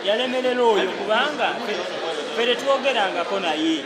yalemerera oyo kubanga ffe tetwogerangako naye.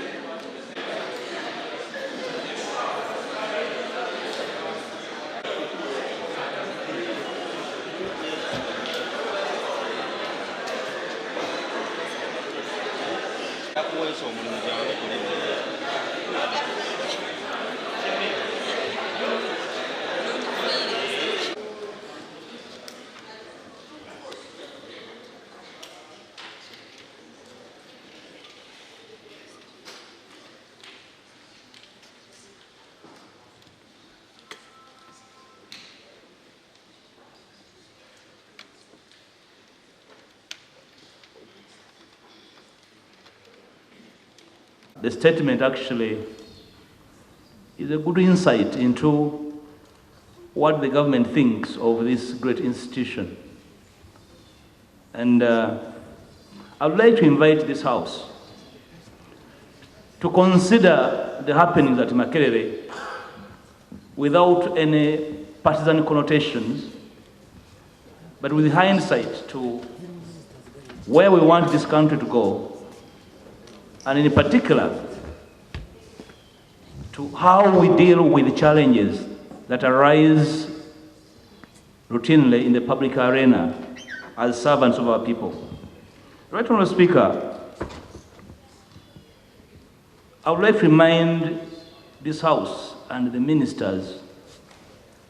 The statement actually is a good insight into what the government thinks of this great institution. And I would like to invite this House to consider the happenings at Makerere without any partisan connotations, but with hindsight to where we want this country to go, and in particular, to how we deal with challenges that arise routinely in the public arena as servants of our people. Right Honourable Speaker, I would like to remind this House and the ministers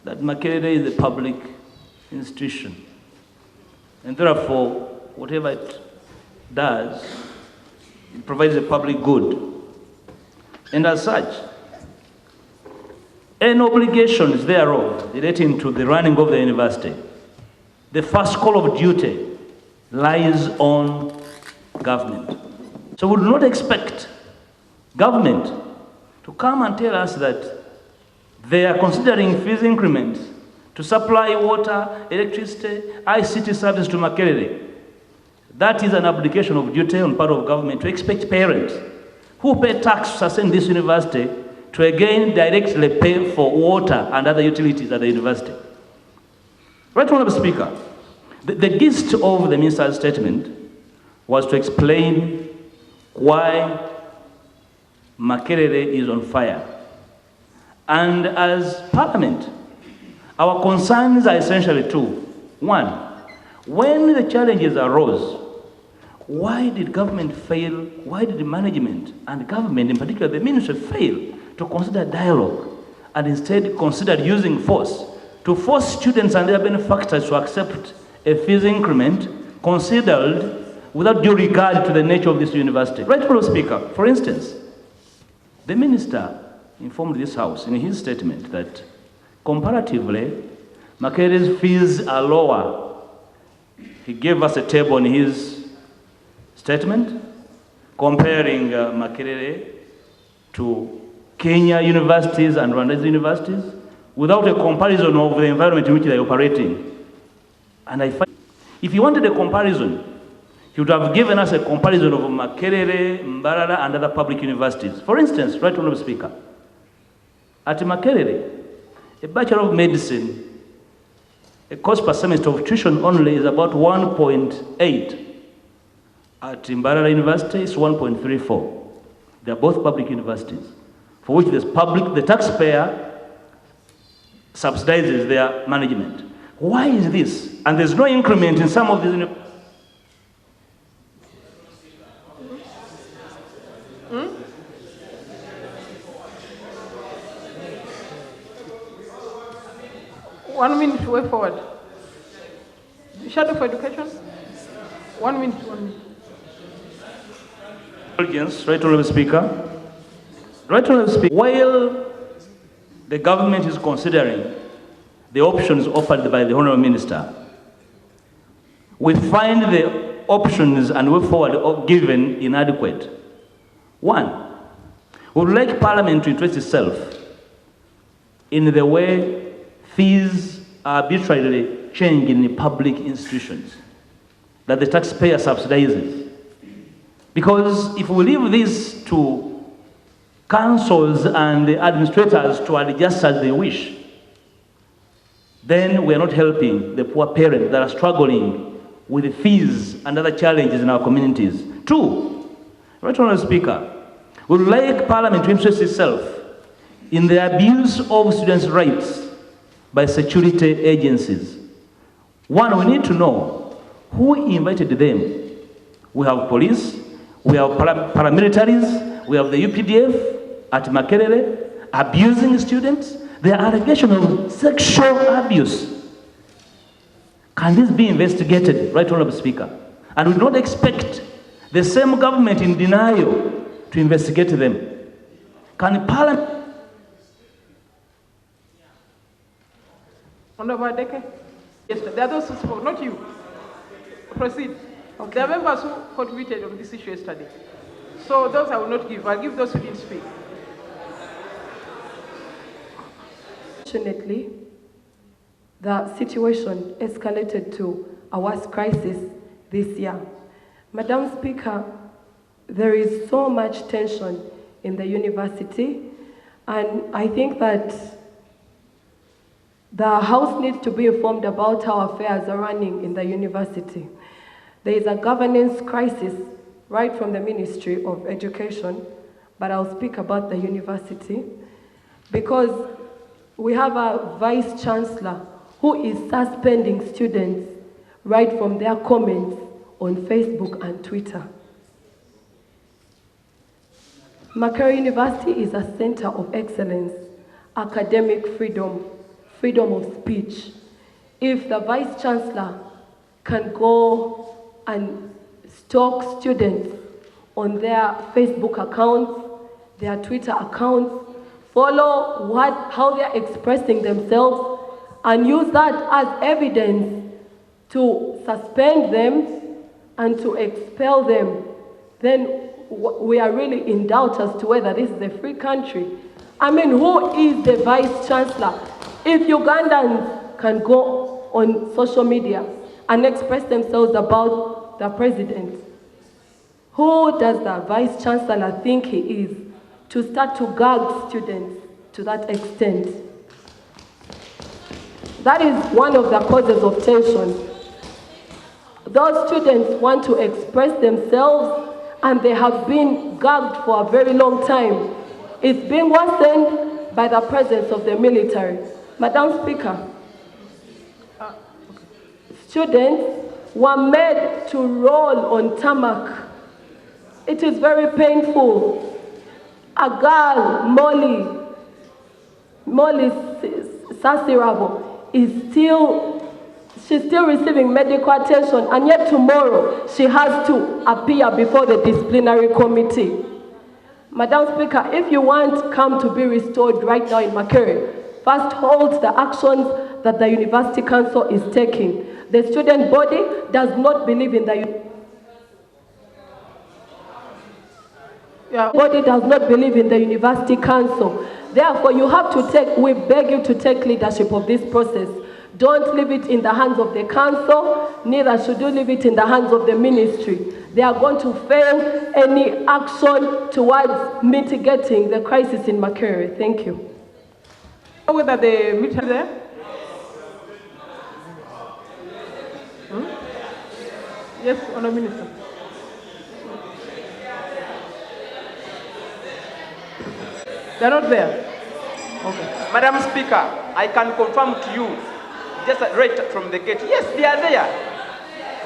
that Makerere is a public institution, and therefore, whatever it does, it provides a public good. And as such, any obligations thereof relating to the running of the university, the first call of duty lies on government. So we do not expect government to come and tell us that they are considering fees increments to supply water, electricity, ICT service to Makerere. That is an obligation of duty on part of government to expect parents who pay tax to sustain this university to again directly pay for water and other utilities at the university. Right Honourable Speaker, the gist of the minister's statement was to explain why Makerere is on fire. And as Parliament, our concerns are essentially two. One, when the challenges arose, why did government fail? Why did the management and government, in particular the ministry, fail to consider dialogue and instead considered using force to force students and their benefactors to accept a fees increment considered without due regard to the nature of this university? Right, Honourable Speaker, for instance, the minister informed this House in his statement that comparatively, Makerere's fees are lower. He gave us a table in his statement comparing Makerere to Kenya universities and Rwandese universities without a comparison of the environment in which they are operating. And I find, if he wanted a comparison, he would have given us a comparison of Makerere, Mbarara, and other public universities. For instance, Right Honourable Speaker, at Makerere, a Bachelor of Medicine, a cost per semester of tuition only is about 1.8. At Mbarara University, it's 1.34. They are both public universities, for which the taxpayer subsidizes their management. Why is this? And there's no increment in some of these universities. One minute, way forward. Shadow for education. 1 minute, 1 minute. Right Honourable Speaker. Right Honourable Speaker, while the government is considering the options offered by the Honourable Minister, we find the options and way forward given inadequate. One, we would like Parliament to interest itself in the way fees are arbitrarily changed in the public institutions that the taxpayer subsidizes. Because if we leave this to councils and the administrators to adjust as they wish, then we are not helping the poor parents that are struggling with the fees and other challenges in our communities. Two, Right Honourable Speaker, we would like Parliament to interest itself in the abuse of students' rights by security agencies. One, we need to know who invited them. We have police, we have paramilitaries, we have the UPDF at MAKERERE abusing students. There are allegations of sexual abuse. Can this be investigated, Right Honourable Speaker? And we do not expect the same government in denial to investigate them. Can Parliament... Honourable Adeke? Yes, there are those who spoke, not you. Proceed. Okay. There are members who contributed on this issue yesterday. So those I will not give. I'll give those who didn't speak. Fortunately, the situation escalated to a worst crisis this year. Madam Speaker, there is so much tension in the university, and I think that the House needs to be informed about how affairs are running in the university. There is a governance crisis right from the Ministry of Education, but I'll speak about the university, because we have a Vice Chancellor who is suspending students right from their comments on Facebook and Twitter. MAKERERE University is a center of excellence, academic freedom, freedom of speech. If the Vice Chancellor can go and stalk students on their Facebook accounts, their Twitter accounts, follow how they are expressing themselves, and use that as evidence to suspend them and to expel them, then we are really in doubt as to whether this is a free country. I mean, who is the Vice Chancellor? If Ugandans can go on social media and express themselves about the president, who does the Vice Chancellor think he is to start to gag students to that extent? That is one of the causes of tension. Those students want to express themselves, and they have been gagged for a very long time. It's being worsened by the presence of the military. Madam Speaker, students were made to roll on tarmac. It is very painful. A girl, Molly Sasirabo, she's still receiving medical attention, and yet tomorrow she has to appear before the disciplinary committee. Madam Speaker, if you want calm to be restored right now in MAKERERE, first hold the actions that the University Council is taking. The student body does not believe in the body does not believe in the University Council. Therefore, we beg you to take leadership of this process. Don't leave it in the hands of the council, neither should you leave it in the hands of the ministry. They are going to fail any action towards mitigating the crisis in MAKERERE. Thank you. Whether the military there? Yes, Honourable Minister. They're not there. Okay. Madam Speaker, I can confirm to you, just right from the gate, yes, they are there.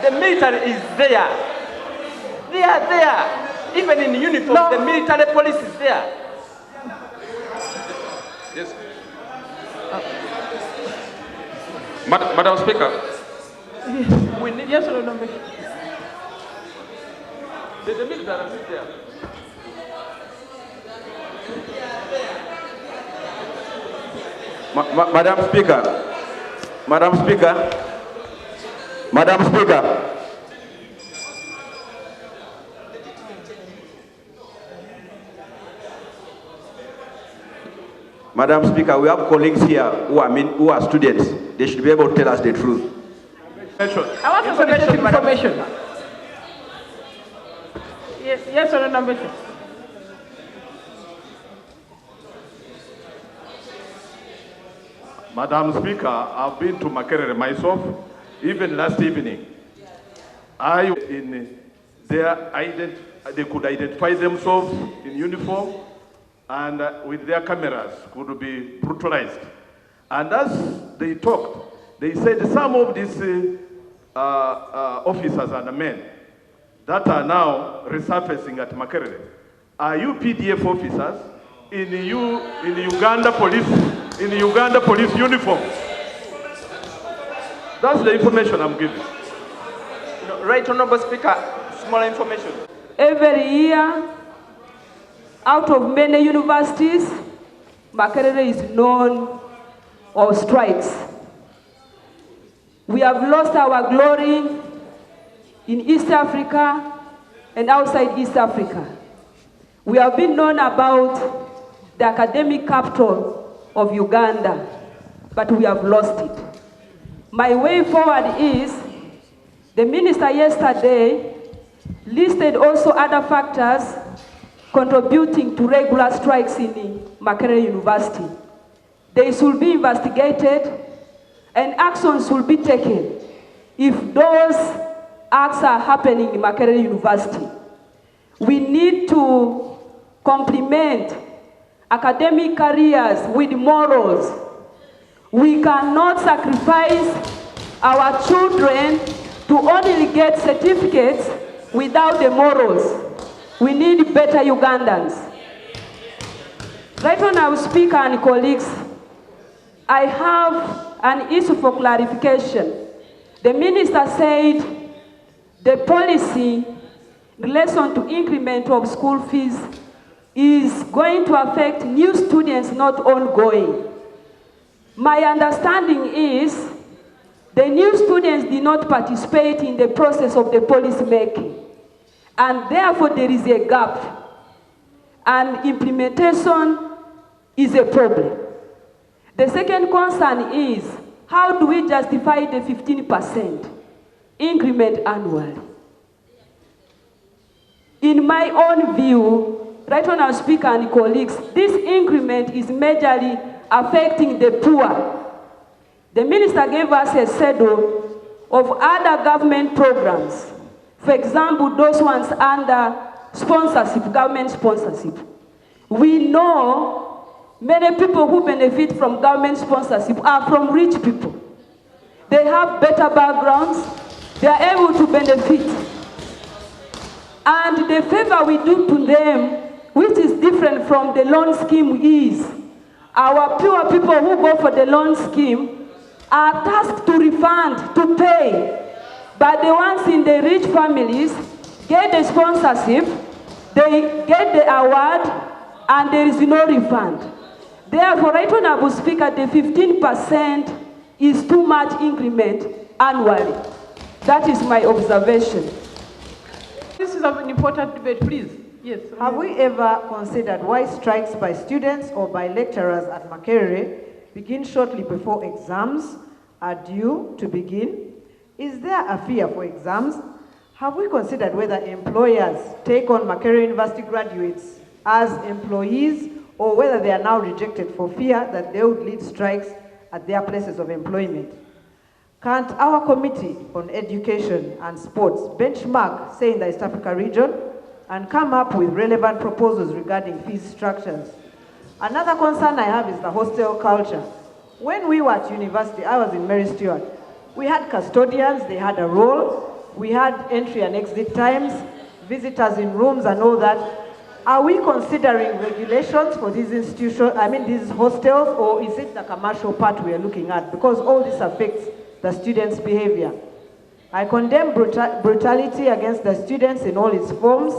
The military is there. They are there. Even in uniform, no. The military police is there. Yes. Madam Speaker. We need, yes or no? The military is there. Madam Speaker. Madam Speaker. Madam Speaker. Madam Speaker, we have colleagues here who are students. They should be able to tell us the truth. I want information. Yes, Honourable Number 2. Madam Speaker, I've been to Makerere myself, even last evening. They could identify themselves in uniform and with their cameras could be brutalized. And as they talked, they said some of these officers and men that are now resurfacing at Makerere are UPDF officers in Uganda police uniforms. That's the information I'm giving. Right, Honourable Speaker, small information. Every year, out of many universities, Makerere is known of strikes. We have lost our glory in East Africa and outside East Africa. We have been known about the academic capital of Uganda, but we have lost it. My way forward is, the minister yesterday listed also other factors contributing to regular strikes in Makerere University. They should be investigated and actions should be taken if those acts are happening in Makerere University. We need to complement academic careers with morals. We cannot sacrifice our children to only get certificates without the morals. We need better Ugandans. Right now, Speaker and colleagues, I have an issue for clarification. The minister said the policy in relation to increment of school fees is going to affect new students, not ongoing. My understanding is the new students did not participate in the process of the policy making, and therefore there is a gap, and implementation is a problem. The second concern is, how do we justify the 15% increment annually? In my own view, right now, Speaker and colleagues, this increment is majorly affecting the poor. The minister gave us a schedule of other government programs. For example, those ones under sponsorship, government sponsorship. We know many people who benefit from government sponsorship are from rich people. They have better backgrounds, they are able to benefit. And the favor we do to them, which is different from the loan scheme, is our poor people who go for the loan scheme are tasked to refund, to pay. But the ones in the rich families get the sponsorship, they get the award, and there is no refund. Therefore, right Honourable Speaker, the 15% is too much increment annually. That is my observation. This is an important debate, please. Yes. Have we ever considered why strikes by students or by lecturers at Makerere begin shortly before exams are due to begin? Is there a fear for exams? Have we considered whether employers take on Makerere University graduates as employees, or whether they are now rejected for fear that they would lead strikes at their places of employment? Can't our Committee on Education and Sports benchmark, say, in the East Africa region, and come up with relevant proposals regarding fee structures? Another concern I have is the hostel culture. When we were at university, I was in Mary Stewart, we had custodians, they had a role, we had entry and exit times, visitors in rooms and all that. Are we considering regulations for these institutions, these hostels, or is it the commercial part we are looking at? Because all this affects the students' behavior. I condemn brutality against the students in all its forms.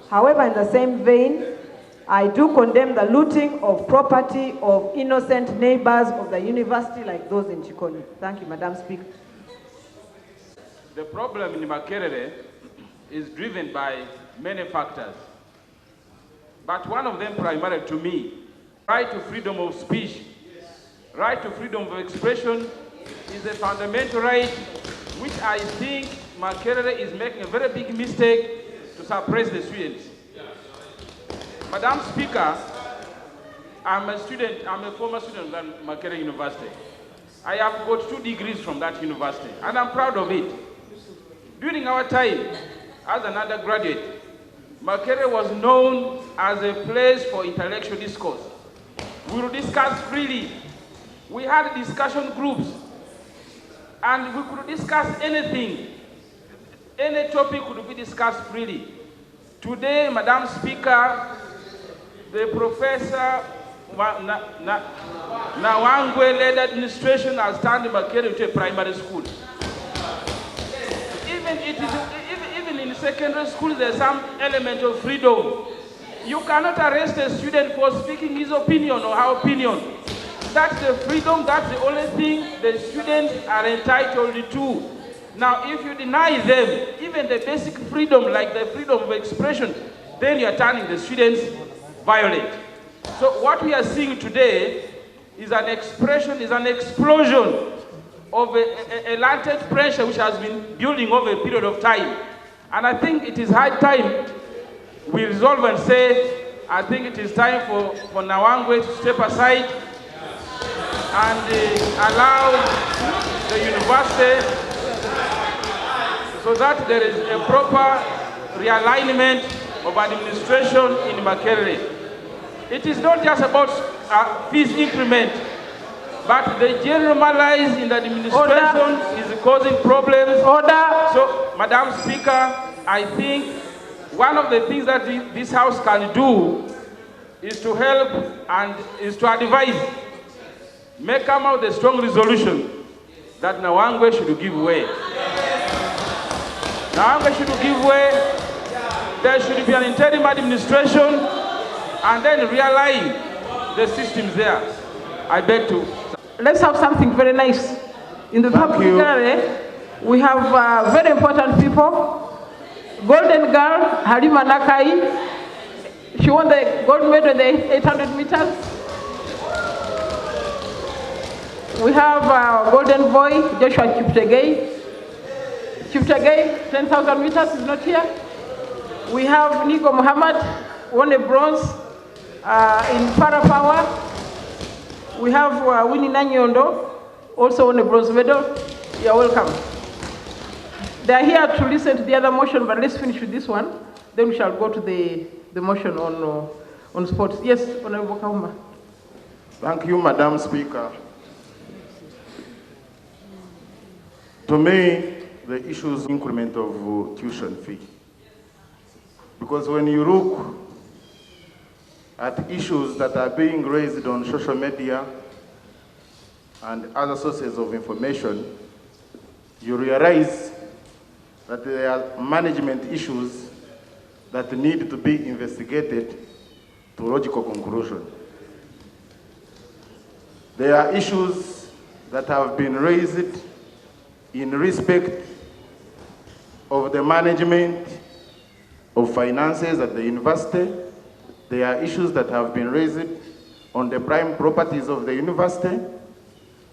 However, in the same vein, I do condemn the looting of property of innocent neighbors of the university like those in Chikoni. Thank you, Madam Speaker. The problem in Makerere is driven by many factors. But one of them primarily to me, right to freedom of speech, right to freedom of expression is a fundamental right which I think Makerere is making a very big mistake to suppress the students. Madam Speaker, I'm a former student at MAKERERE University. I have got 2 degrees from that university, and I'm proud of it. During our time as an undergraduate, MAKERERE was known as a place for intellectual discourse. We would discuss freely. We had discussion groups, and we could discuss anything. Any topic could be discussed freely. Today, Madam Speaker, the Professor NAWANGWE-led administration has turned MAKERERE into a primary school. Even in secondary school, there's some element of freedom. You cannot arrest a student for speaking his opinion or her opinion. That's the freedom, that's the only thing the students are entitled to. Now, if you deny them even the basic freedom, like the freedom of expression, then you are turning the students violent. So what we are seeing today is an explosion of a latent pressure which has been building over a period of time. And I think it is high time we resolve and say, I think it is time for NAWANGWE to step aside and allow the university so that there is a proper realignment of administration in MAKERERE. It is not just about fees increment, but the general malaise in the administration is causing problems. So, Madam Speaker, I think one of the things that this House can do is to help and is to advise, come out a strong resolution that NAWANGWE should give way. NAWANGWE should give way. There should be an interim administration and then realign the systems there. I beg to. Let's have something very nice. In the public gallery, we have very important people. Golden girl, Halima Nakai. She won the gold medal in the 800 meters. We have golden boy, Joshua Cheptegei. Cheptegei, 10,000 meters, is not here. We have Nico Muhammad, won a bronze in para power. We have Winnie Nanyondo, also won a bronze medal. You're welcome. They are here to listen to the other motion, but let's finish with this one. Then we shall go to the motion on sports. Yes, Honorable Kauma. Thank you, Madam Speaker. To me, the issue is increment of tuition fee. Because when you look at issues that are being raised on social media and other sources of information, you realize that there are management issues that need to be investigated to logical conclusion. There are issues that have been raised in respect of the management of finances at the university. There are issues that have been raised on the prime properties of the university,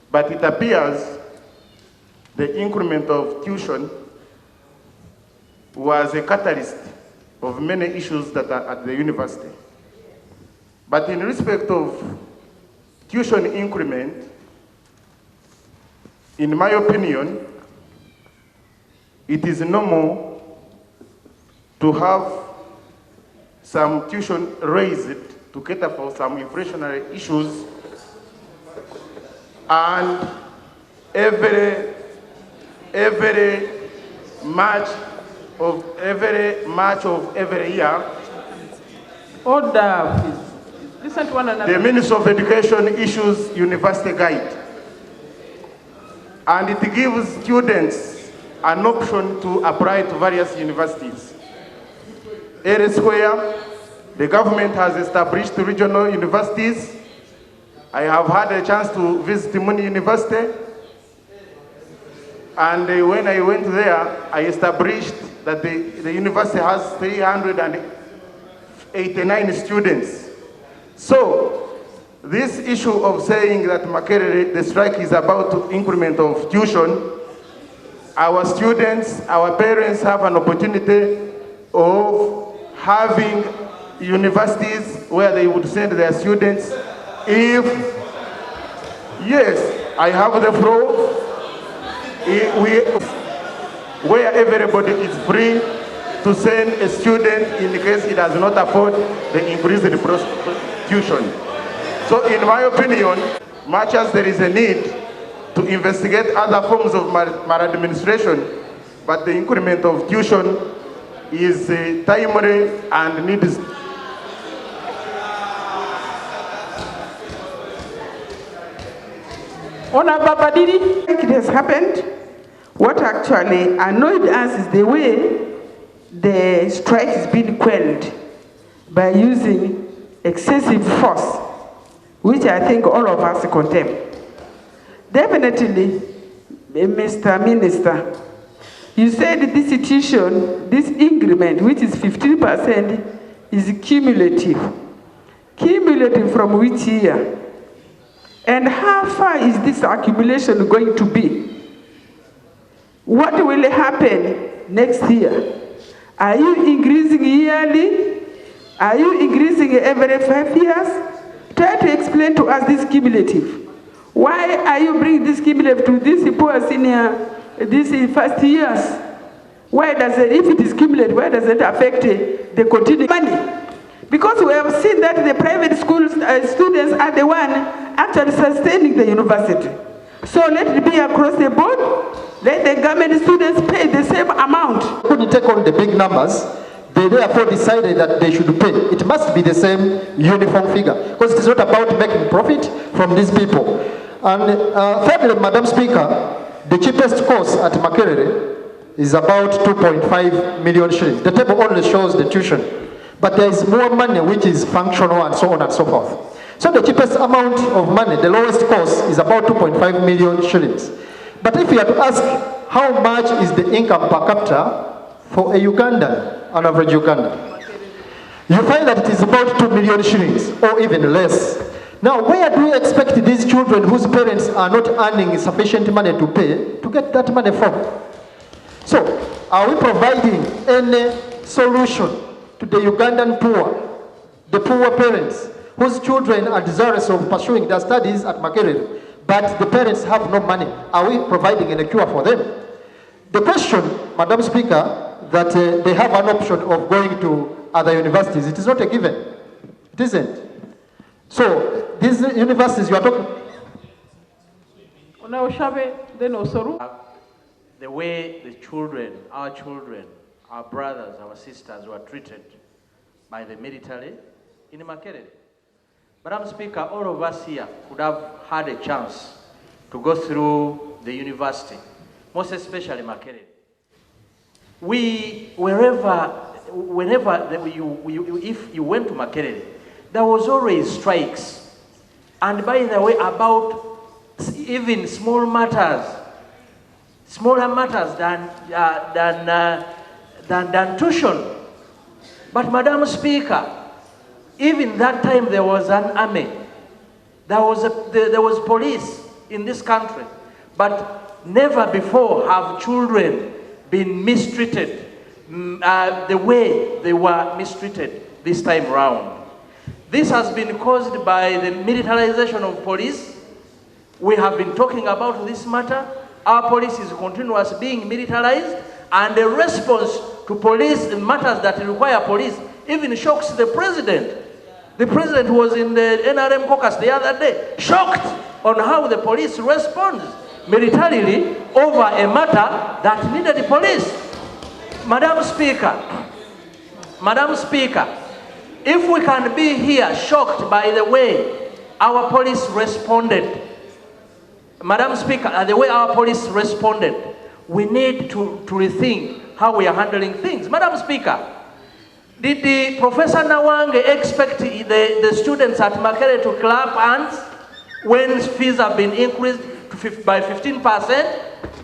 but it appears the increment of tuition was a catalyst of many issues that are at the university. But in respect of tuition increment, in my opinion, it is normal to have some tuition raised to cater for some inflationary issues, and every March of every year, order, please. Listen to one another. The Ministry of Education issues university guide, and it gives students an option to apply to various universities. Elsewhere, the government has established regional universities. I have had a chance to visit Muni University, and when I went there, I established that the university has 389 students. So, this issue of saying that MAKERERE, the strike is about increment of tuition, our students, our parents have an opportunity of having universities where they would send their students if, yes, I have the floor, where everybody is free to send a student in case he does not afford the increased tuition. So in my opinion, much as there is a need to investigate other forms of maladministration, but the increment of tuition is timely and needs. Honorable Babadiri, it has happened. What actually annoyed us is the way the strike is being quelled by using excessive force, which I think all of us condemn. Definitely, Mr. Minister, you said this tuition, this increment, which is 15%, is cumulative. Cumulative from which year? And how far is this accumulation going to be? What will happen next year? Are you increasing yearly? Are you increasing every 5 years? Try to explain to us this cumulative. Why are you bringing this cumulative to these poor senior, these first years? Why does it, if it is cumulative, why does it affect the continuing money? Because we have seen that the private school students are the one actually sustaining the university. So let it be across the board. Let the government students pay the same amount. Couldn't take on the big numbers. They therefore decided that they should pay. It must be the same uniform figure, because it is not about making profit from these people. And thirdly, Madam Speaker, the cheapest course at Makerere is about 2.5 million shillings. The table only shows the tuition, but there is more money which is functional and so on and so forth. So the cheapest amount of money, the lowest cost, is about 2.5 million shillings. But if you had to ask how much is the income per capita for a Ugandan, an average Ugandan, you find that it is about 2 million shillings or even less. Now, where do you expect these children whose parents are not earning sufficient money to pay to get that money from? So, are we providing any solution to the Ugandan poor, the poor parents whose children are desirous of pursuing their studies at Makerere, but the parents have no money? Are we providing a cure for them? The question, Madam Speaker, that they have an option of going to other universities, it is not a given. It isn't. So, these universities you are talking... The way the children, our brothers, our sisters were treated by the military in Makerere. Madam Speaker, all of us here could have had a chance to go through the university, most especially Makerere. If you went to Makerere, there was always strikes. And by the way, about even smaller matters than tuition. But Madam Speaker, even that time there was an army. There was police in this country. But never before have children been mistreated the way they were mistreated this time round. This has been caused by the militarization of police. We have been talking about this matter. Our police is continuously being militarized, and the response to police matters that require police even shocks the president. The president was in the NRM caucus the other day, shocked on how the police responds militarily over a matter that needed the police. Madam Speaker, if we can be here shocked by the way our police responded, Madam Speaker, the way our police responded, we need to rethink how we are handling things. Madam Speaker, did the Professor NAWANGWE expect the students at Makerere to clap hands when fees have been increased by 15%?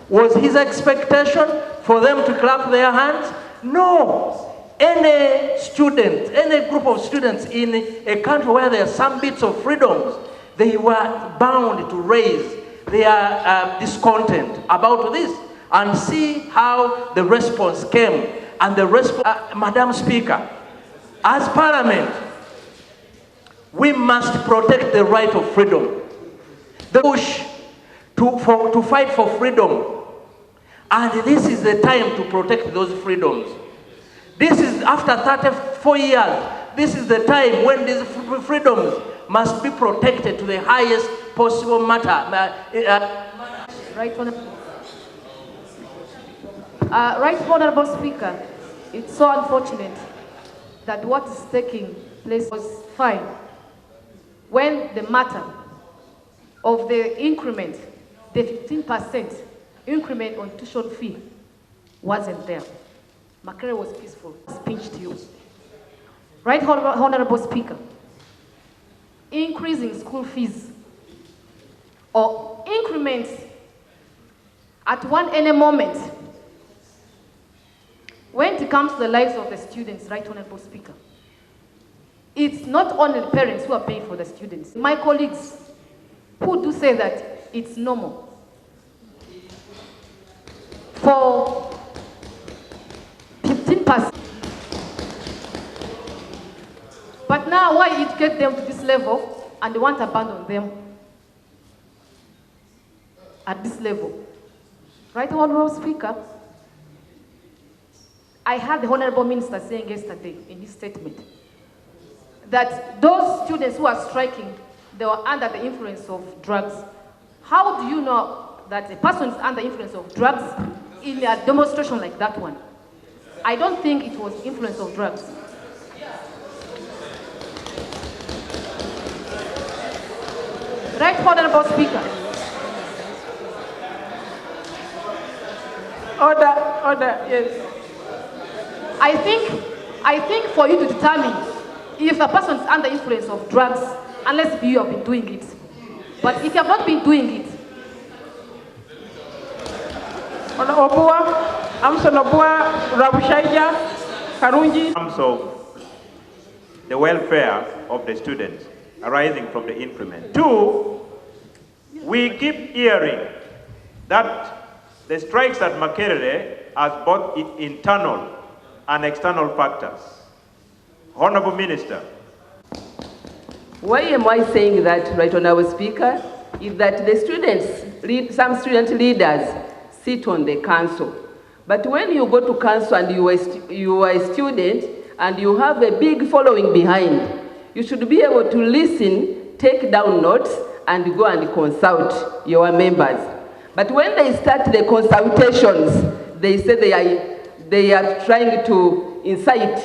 Was his expectation for them to clap their hands? No. Any student, any group of students in a country where there are some bits of freedoms, they were bound to raise their discontent about this and see how the response came And the Madam Speaker, as Parliament, we must protect the right of freedom. The push to fight for freedom. And this is the time to protect those freedoms. This is after 34 years. This is the time when these freedoms must be protected to the highest possible matter. Right Honorable Speaker, it's so unfortunate that what is taking place was fine when the matter of the increment, the 15% increment on tuition fee wasn't there. Makerere was peaceful, speech to you. Right Honorable Speaker, increasing school fees or increments at any moment when it comes to the lives of the students, Right Honorable Speaker, it's not only the parents who are paying for the students. My colleagues who do say that it's normal for 15%. But now why educate them to this level and they want to abandon them at this level? Right Honorable Speaker, I heard the Honorable Minister saying yesterday in his statement that those students who are striking, they were under the influence of drugs. How do you know that a person is under influence of drugs in a demonstration like that one? I don't think it was influence of drugs. Right Honorable Speaker. Order, yes. I think for you to determine if a person is under influence of drugs, unless you have been doing it. But if you have not been doing it, In terms of the welfare of the students arising from the increment. Two, we keep hearing that the strikes at Makerere has both internal and external factors. Honorable Minister. Why am I saying that, Right Honorable Speaker? Is that the students, some student leaders sit on the council. But when you go to council and you are a student and you have a big following behind, you should be able to listen, take down notes, and go and consult your members. But when they start the consultations, they say they are trying to incite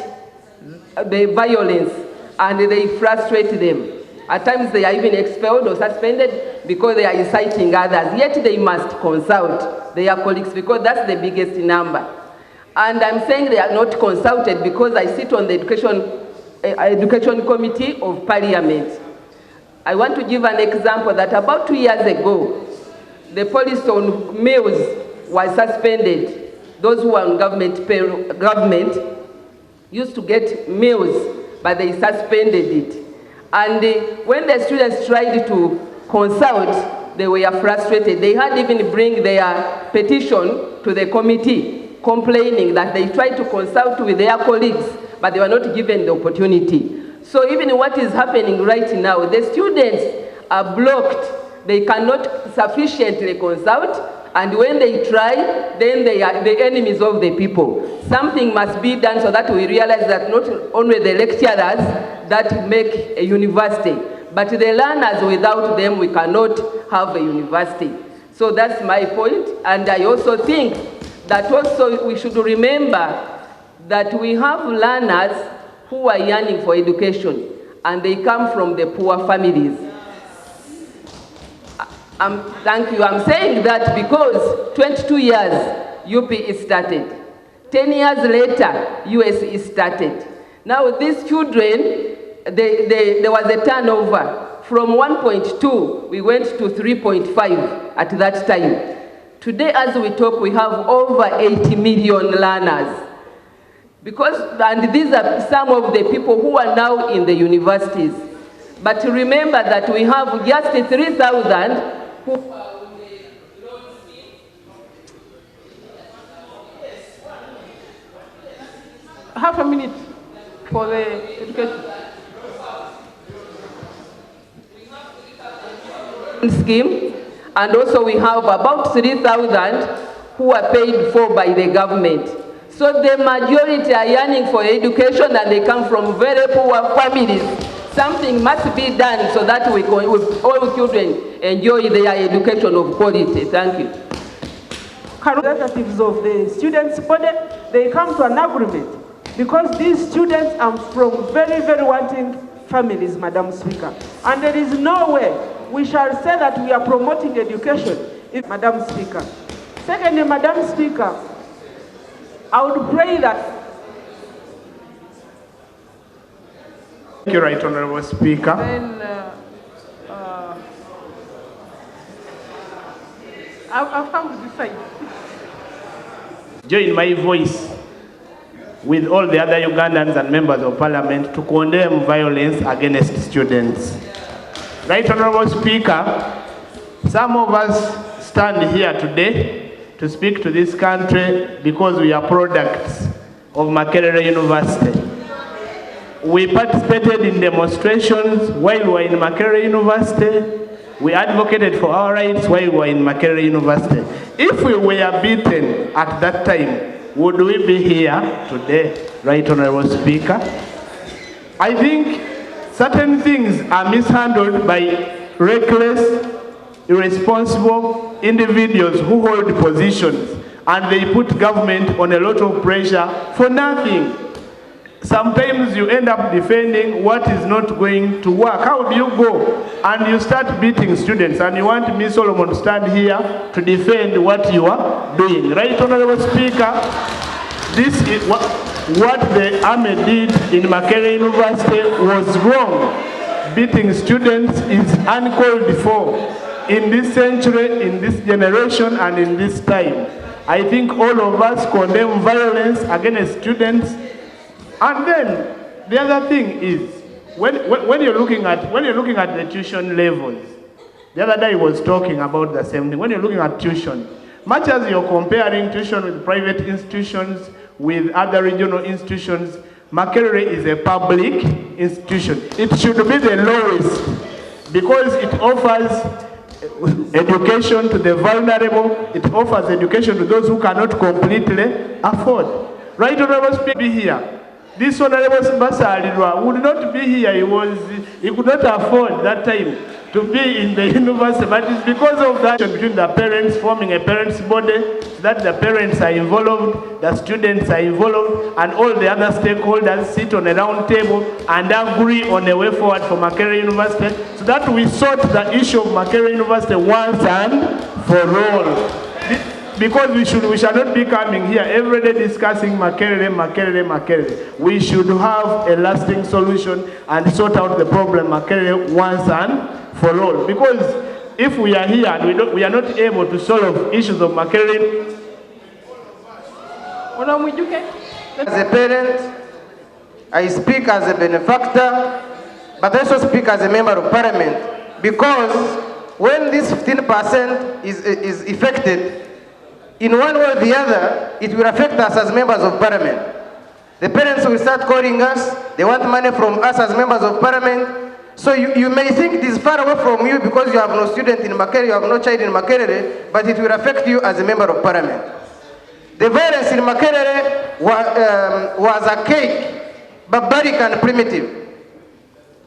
the violence and they frustrate them. At times they are even expelled or suspended because they are inciting others. Yet they must consult their colleagues because that's the biggest number. And I'm saying they are not consulted because I sit on the Education Committee of Parliament. I want to give an example that about 2 years ago, the police on meals was suspended. Those who are on government used to get meals, but they suspended it. And when the students tried to consult, they were frustrated. They had even bring their petition to the committee, complaining that they tried to consult with their colleagues, but they were not given the opportunity. So even what is happening right now, the students are blocked. They cannot sufficiently consult, and when they try, then they are the enemies of the people. Something must be done so that we realize that not only the lecturers that make a university, but the learners, without them, we cannot have a university. So that's my point, and I also think that also we should remember that we have learners who are yearning for education, and they come from the poor families. Thank you. I'm saying that because 22 years UP is started. 10 years later, US is started. Now these children, there was a turnover. From 1.2, we went to 3.5 at that time. Today, as we talk, we have over 80 million learners. And these are some of the people who are now in the universities. But remember that we have just 3,000 who are on the loan scheme. half a minute for the education. Scheme, and also we have about 3,000 who are paid for by the government. So the majority are yearning for education and they come from very poor families. Something must be done so that all children enjoy their education of quality. Thank you. Representatives of the students' body, they come to an agreement because these students are from very, very wanting families, Madam Speaker. And there is no way we shall say that we are promoting education, Madam Speaker. Secondly, Madam Speaker, I would pray that. Thank you, Right Honourable Speaker. Then, I've come to this side. Join my voice with all the other Ugandans and members of Parliament to condemn violence against students. Right Honourable Speaker, some of us stand here today to speak to this country because we are products of Makerere University. We participated in demonstrations while we were in Makerere University. We advocated for our rights while we were in Makerere University. If we were beaten at that time, would we be here today, Right Honourable Speaker? I think certain things are mishandled by reckless, irresponsible individuals who hold positions, and they put government on a lot of pressure for nothing. Sometimes you end up defending what is not going to work. How do you go and you start beating students and you want Ms. Solomon to stand here to defend what you are doing? Right, Honourable Speaker, this is what the army did in Makerere University was wrong. Beating students is uncalled for in this century, in this generation, and in this time. I think all of us condemn violence against students. And then the other thing is, when you're looking at the tuition levels, the other day I was talking about the same thing. When you're looking at tuition, much as you're comparing tuition with private institutions, with other regional institutions, Makerere is a public institution. It should be the lowest because it offers education to the vulnerable, it offers education to those who cannot completely afford. Right, Honourable Speaker, be here. This Honourable Basalirwa would not be here. He could not afford that time to be in the university, but it's because of that between the parents, forming a parents' body, so that the parents are involved, the students are involved, and all the other stakeholders sit on a round table and agree on a way forward for Makerere University, so that we sort the issue of Makerere University once and for all. Because we shall not be coming here every day discussing Makerere. We should have a lasting solution and sort out the problem Makerere once and for all. Because if we are here and we are not able to solve issues of Makerere. As a parent, I speak as a benefactor, but I also speak as a member of Parliament. Because when this 15% is affected, in one way or the other, it will affect us as members of Parliament. The parents will start calling us, they want money from us as members of Parliament. So you may think it is far away from you because you have no student in Makerere, you have no child in Makerere, but it will affect you as a member of Parliament. The violence in Makerere was archaic, barbaric and primitive.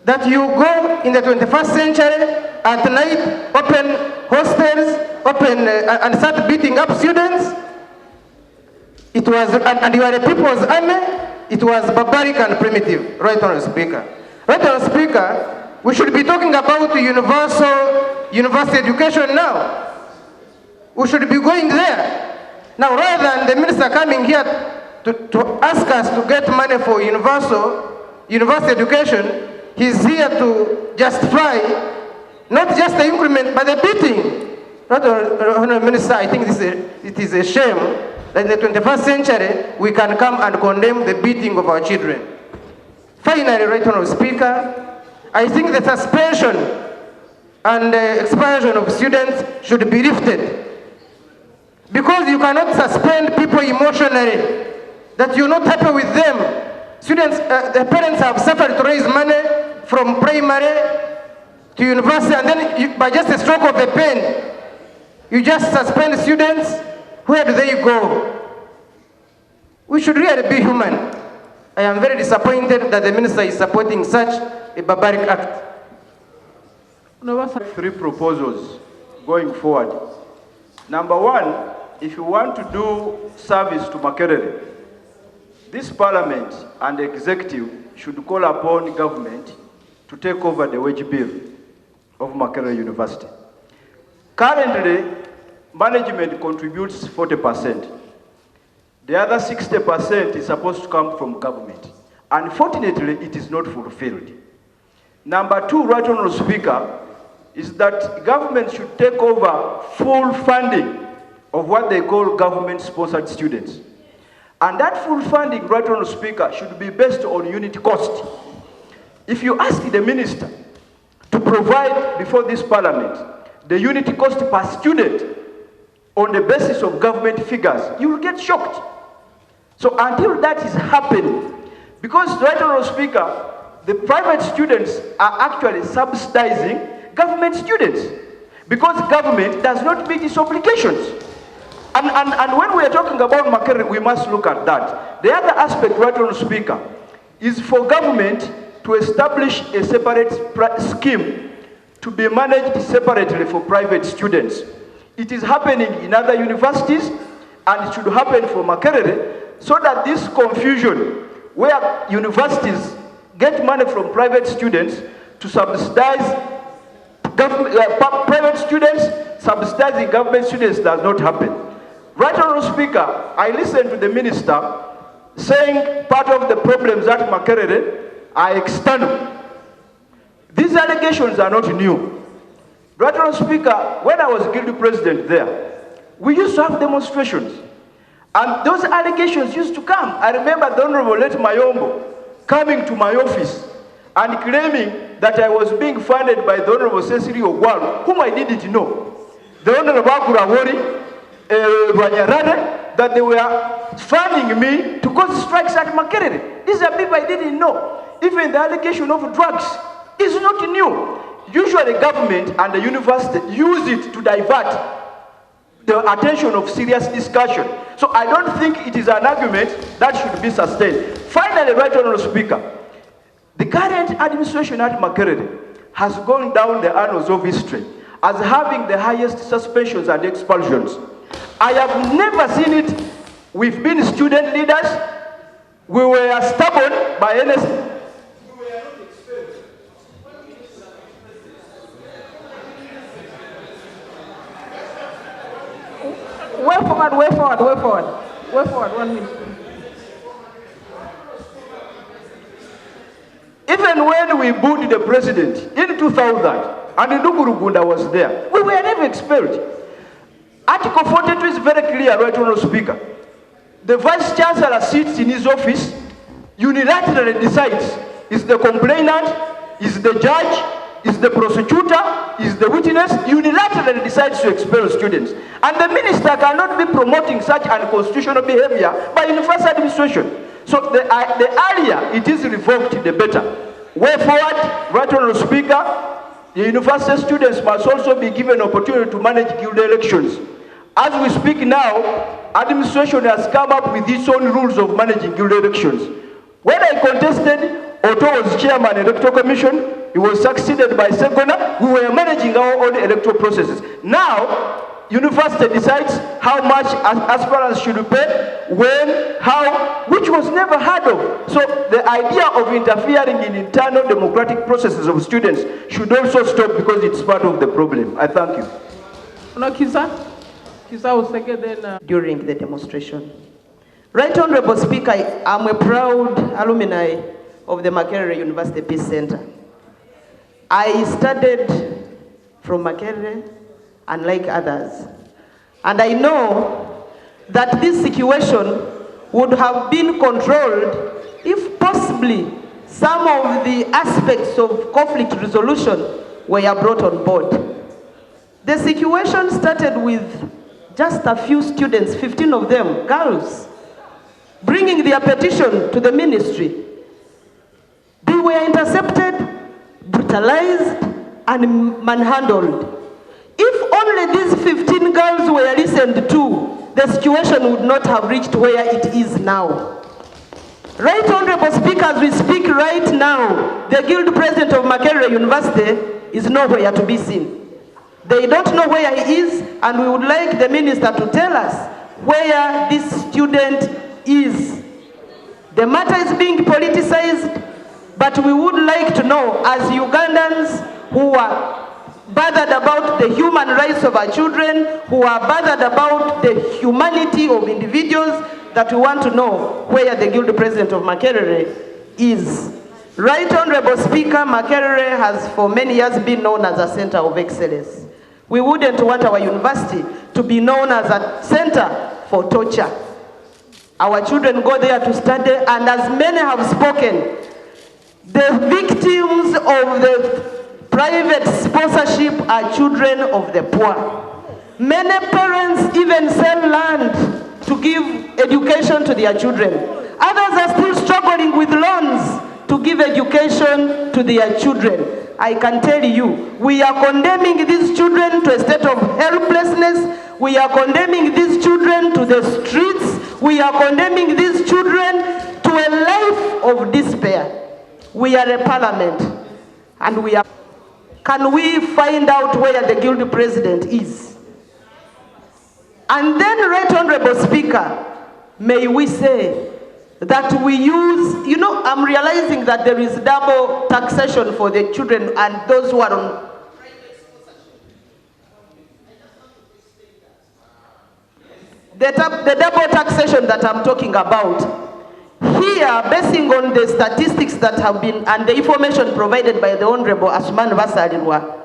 That you go in the 21st century, at night, open hostels, and start beating up students. It was, and you are a people's army, it was barbaric and primitive, Right Honourable Speaker. Right Honourable Speaker, we should be talking about universal university education now. We should be going there. Now, rather than the minister coming here to ask us to get money for university education, he's here to justify not just the increment, but the beating. Honourable Minister, I think it is a shame that in the 21st century, we can come and condemn the beating of our children. Finally, Right Honourable Speaker, I think the suspension and the expulsion of students should be lifted. Because you cannot suspend people emotionally, that you're not happy with them. Students, the parents have suffered to raise money from primary to university, and then by just a stroke of a pen, you just suspend students. Where do they go? We should really be human. I am very disappointed that the minister is supporting such a barbaric act. 3 proposals going forward. Number 1, if you want to do service to Makerere, this parliament and the executive should call upon government to take over the wage bill of Makerere University. Currently, management contributes 40%. The other 60% is supposed to come from government. Unfortunately, it is not fulfilled. Number 2, Right Honorable Speaker, is that government should take over full funding of what they call government-sponsored students. And that full funding, Right Honorable Speaker, should be based on unit cost. If you ask the minister to provide before this parliament the unit cost per student on the basis of government figures, you will get shocked. So until that is happening, because Right Honorable Speaker, the private students are actually subsidizing government students because government does not meet its obligations. And when we are talking about Makerere, we must look at that. The other aspect, Right Honorable Speaker, is for government to establish a separate scheme to be managed separately for private students. It is happening in other universities, and it should happen for Makerere, so that this confusion where universities get money from private students to subsidize private students, subsidizing government students does not happen. Right Honorable Speaker, I listened to the minister saying part of the problems at Makerere are external. These allegations are not new. Right Honorable Speaker, when I was guild president there, we used to have demonstrations. And those allegations used to come. I remember the Honorable Let Mayombo coming to my office and claiming that I was being funded by the Honorable Cecily Ogwalo, whom I didn't know. The Honorable Akurawori, that they were funding me to cause strikes at Makerere. These are people I didn't know. Even the allegation of drugs is not new. Usually government and the university use it to divert the attention of serious discussion. So I don't think it is an argument that should be sustained. Finally, Right Honorable Speaker, the current administration at Makerere has gone down the annals of history as having the highest suspensions and expulsions. I have never seen it. We've been student leaders. We were stubborn by NS. Way forward, way forward, way forward. Way forward, 1 minute. Even when we booed the president in 2000, and Nduguru Gunda was there, we were never expelled. Article 42 is very clear, Right Honorable Speaker. The Vice Chancellor sits in his office, unilaterally decides, is the complainant, is the judge, is the prosecutor, is the witness, unilaterally decides to expel students. And the minister cannot be promoting such unconstitutional behavior by university administration. So the earlier it is revoked, the better. Way forward, Right Honorable Speaker, the university students must also be given opportunity to manage guild elections. As we speak now, administration has come up with its own rules of managing guild elections. When I contested, Otto was chairman of the Electoral Commission, he was succeeded by Segona, we were managing our own electoral processes. Now, university decides how much aspirants should pay, when, how, which was never heard of. So the idea of interfering in internal democratic processes of students should also stop because it's part of the problem. I thank you. No, Kisa will second then. During the demonstration. Right Honorable Speaker, I'm a proud alumni of the Makerere University Peace Center. I studied from Makerere, unlike others. And I know that this situation would have been controlled if possibly some of the aspects of conflict resolution were brought on board. The situation started with just a few students, 15 of them, girls, bringing their petition to the ministry were intercepted, brutalized, and manhandled. If only these 15 girls were listened to, the situation would not have reached where it is now. Right Honorable Speaker, as we speak right now, the Guild President of Makerere University is nowhere to be seen. They don't know where he is, and we would like the Minister to tell us where this student is. The matter is being politicized, but we would like to know, as Ugandans who are bothered about the human rights of our children, who are bothered about the humanity of individuals, that we want to know where the Guild President of Makerere is. Right Honorable Speaker, Makerere has for many years been known as a center of excellence. We wouldn't want our university to be known as a center for torture. Our children go there to study, and as many have spoken, the victims of the private sponsorship are children of the poor. Many parents even sell land to give education to their children. Others are still struggling with loans to give education to their children. I can tell you, we are condemning these children to a state of helplessness. We are condemning these children to the streets. We are condemning these children to a life of despair. We are a parliament, and we are. Can we find out where the Guild President is? And then, Right Honorable Speaker, may we say that we use, you know, I'm realizing that there is double taxation for the children and those who are on the double taxation that I'm talking about. Here, basing on the statistics that have been and the information provided by the Honorable Asuman Basalirwa,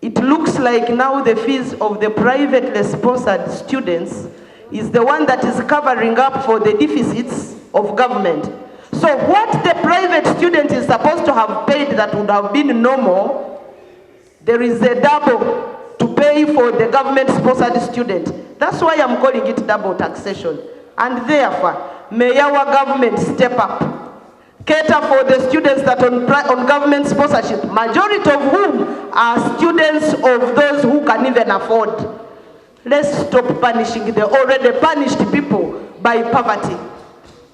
it looks like now the fees of the privately sponsored students is the one that is covering up for the deficits of government. So what the private student is supposed to have paid that would have been normal, there is a double to pay for the government-sponsored student. That's why I'm calling it double taxation. And therefore, may our government step up, cater for the students that on government sponsorship, majority of whom are students of those who can even afford. Let's stop punishing the already punished people by poverty.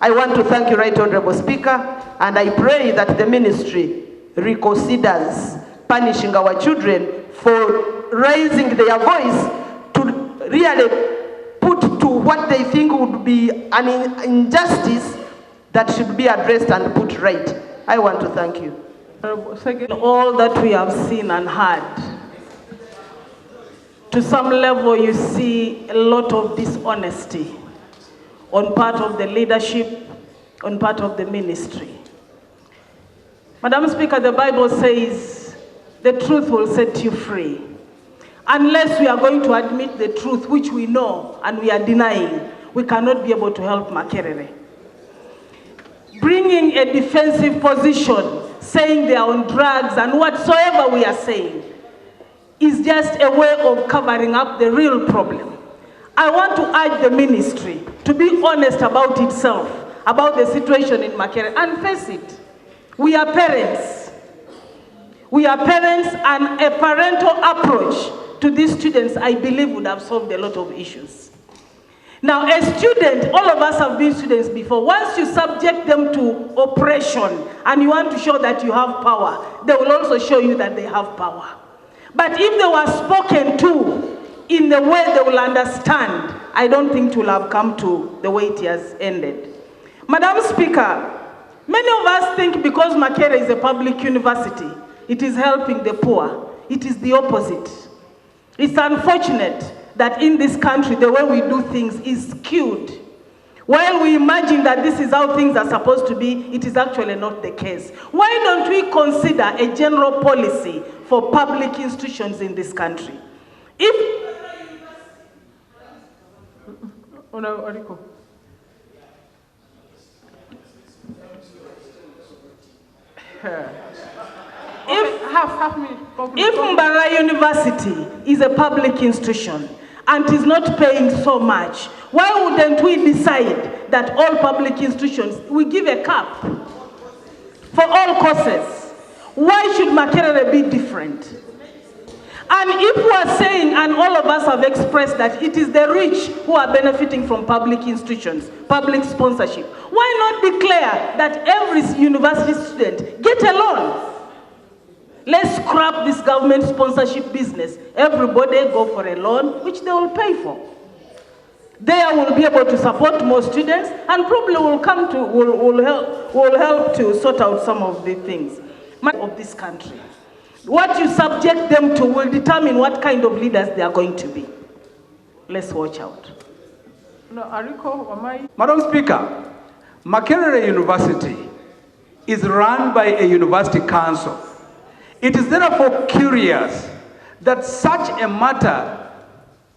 I want to thank you, Right Honorable Speaker, and I pray that the ministry reconsiders punishing our children for raising their voice to really put to what they think would be an injustice that should be addressed and put right. I want to thank you. All that we have seen and heard, to some level you see a lot of dishonesty on part of the leadership, on part of the ministry. Madam Speaker, the Bible says the truth will set you free. Unless we are going to admit the truth, which we know and we are denying, we cannot be able to help Makerere. Bringing a defensive position, saying they are on drugs and whatsoever we are saying, is just a way of covering up the real problem. I want to urge the ministry to be honest about itself, about the situation in Makerere, and face it. We are parents. We are parents, and a parental approach to these students, I believe, would have solved a lot of issues. Now, a student, all of us have been students before. Once you subject them to oppression and you want to show that you have power, they will also show you that they have power. But if they were spoken to in the way they will understand, I don't think it will have come to the way it has ended. Madam Speaker, many of us think because Makerere is a public university, it is helping the poor. It is the opposite. It's unfortunate that in this country, the way we do things is skewed. While we imagine that this is how things are supposed to be, it is actually not the case. Why don't we consider a general policy for public institutions in this country? If Mbara University is a public institution and is not paying so much, why wouldn't we decide that all public institutions, we give a cap for all courses. Why should Makerere be different? And if we are saying, and all of us have expressed that it is the rich who are benefiting from public institutions, public sponsorship, why not declare that every university student get a loan? Let's scrap this government sponsorship business. Everybody go for a loan, which they will pay for. There will be able to support more students, and probably will help to sort out some of the things of this country. What you subject them to will determine what kind of leaders they are going to be. Let's watch out. Madam Speaker, Makerere University is run by a university council. It is therefore curious that such a matter,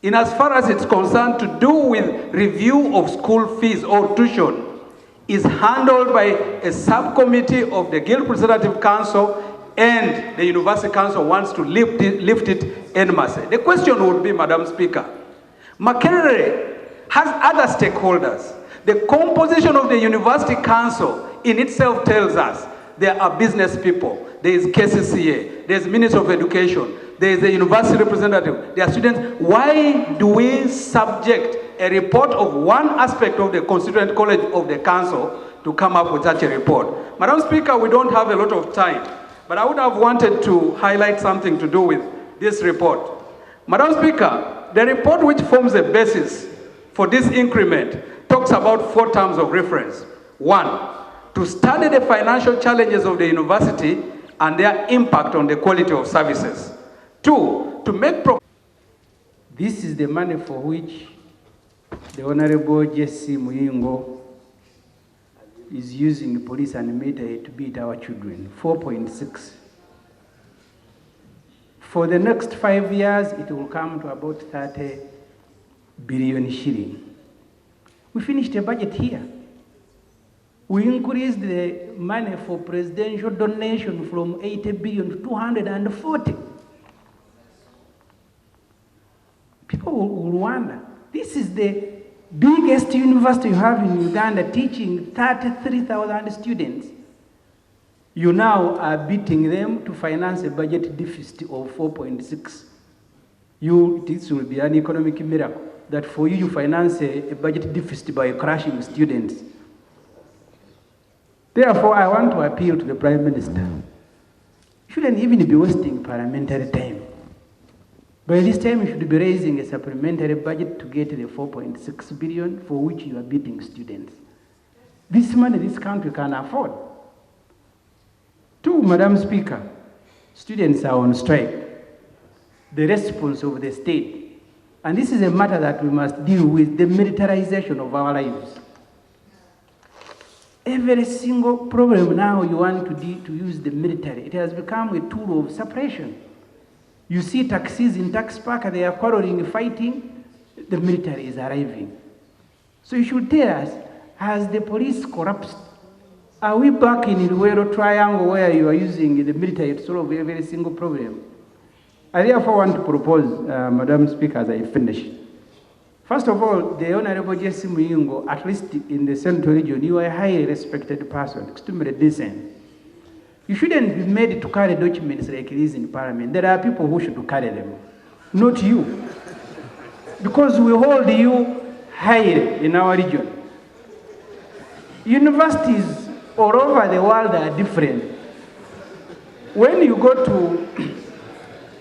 in as far as it's concerned to do with review of school fees or tuition, is handled by a subcommittee of the Guild Representative Council, and the University Council wants to lift it en masse. The question would be, Madam Speaker, Makerere has other stakeholders. The composition of the University Council in itself tells us there are business people, there is KCCA, there is Minister of Education, there is a university representative, there are students. Why do we subject a report of one aspect of the constituent college of the council to come up with such a report? Madam Speaker, we don't have a lot of time, but I would have wanted to highlight something to do with this report. Madam Speaker, the report which forms the basis for this increment talks about 4 terms of reference. 1, to study the financial challenges of the university and their impact on the quality of services. 2, to make This is the money for which the Honorable Jesse Muyingo is using police and military to beat our children, 4.6. For the next 5 years, it will come to about 30 billion shilling. We finished a budget here. We increased the money for presidential donation from 80 billion to 240. People will wonder, this is the biggest university you have in Uganda, teaching 33,000 students. You now are beating them to finance a budget deficit of 4.6. This will be an economic miracle, that for you, you finance a budget deficit by crushing students. Therefore, I want to appeal to the Prime Minister. You shouldn't even be wasting parliamentary time. By this time, you should be raising a supplementary budget to get the 4.6 billion for which you are beating students. This money this country can afford. 2, Madam Speaker, students are on strike. The response of the state. And this is a matter that we must deal with, the militarization of our lives. Every single problem now you want to use the military. It has become a tool of suppression. You see taxis in tax park, they are quarreling, fighting, the military is arriving. So you should tell us, has the police collapsed? Are we back in the Luero Triangle where you are using the military to solve every single problem? I therefore want to propose, Madam Speaker, as I finish. First of all, the Honorable Jesse Muyingo, at least in the Central Region, you are a highly respected person, extremely decent. You shouldn't be made to carry documents like this in Parliament. There are people who should carry them, not you. Because we hold you high in our region. Universities all over the world are different. When you go to,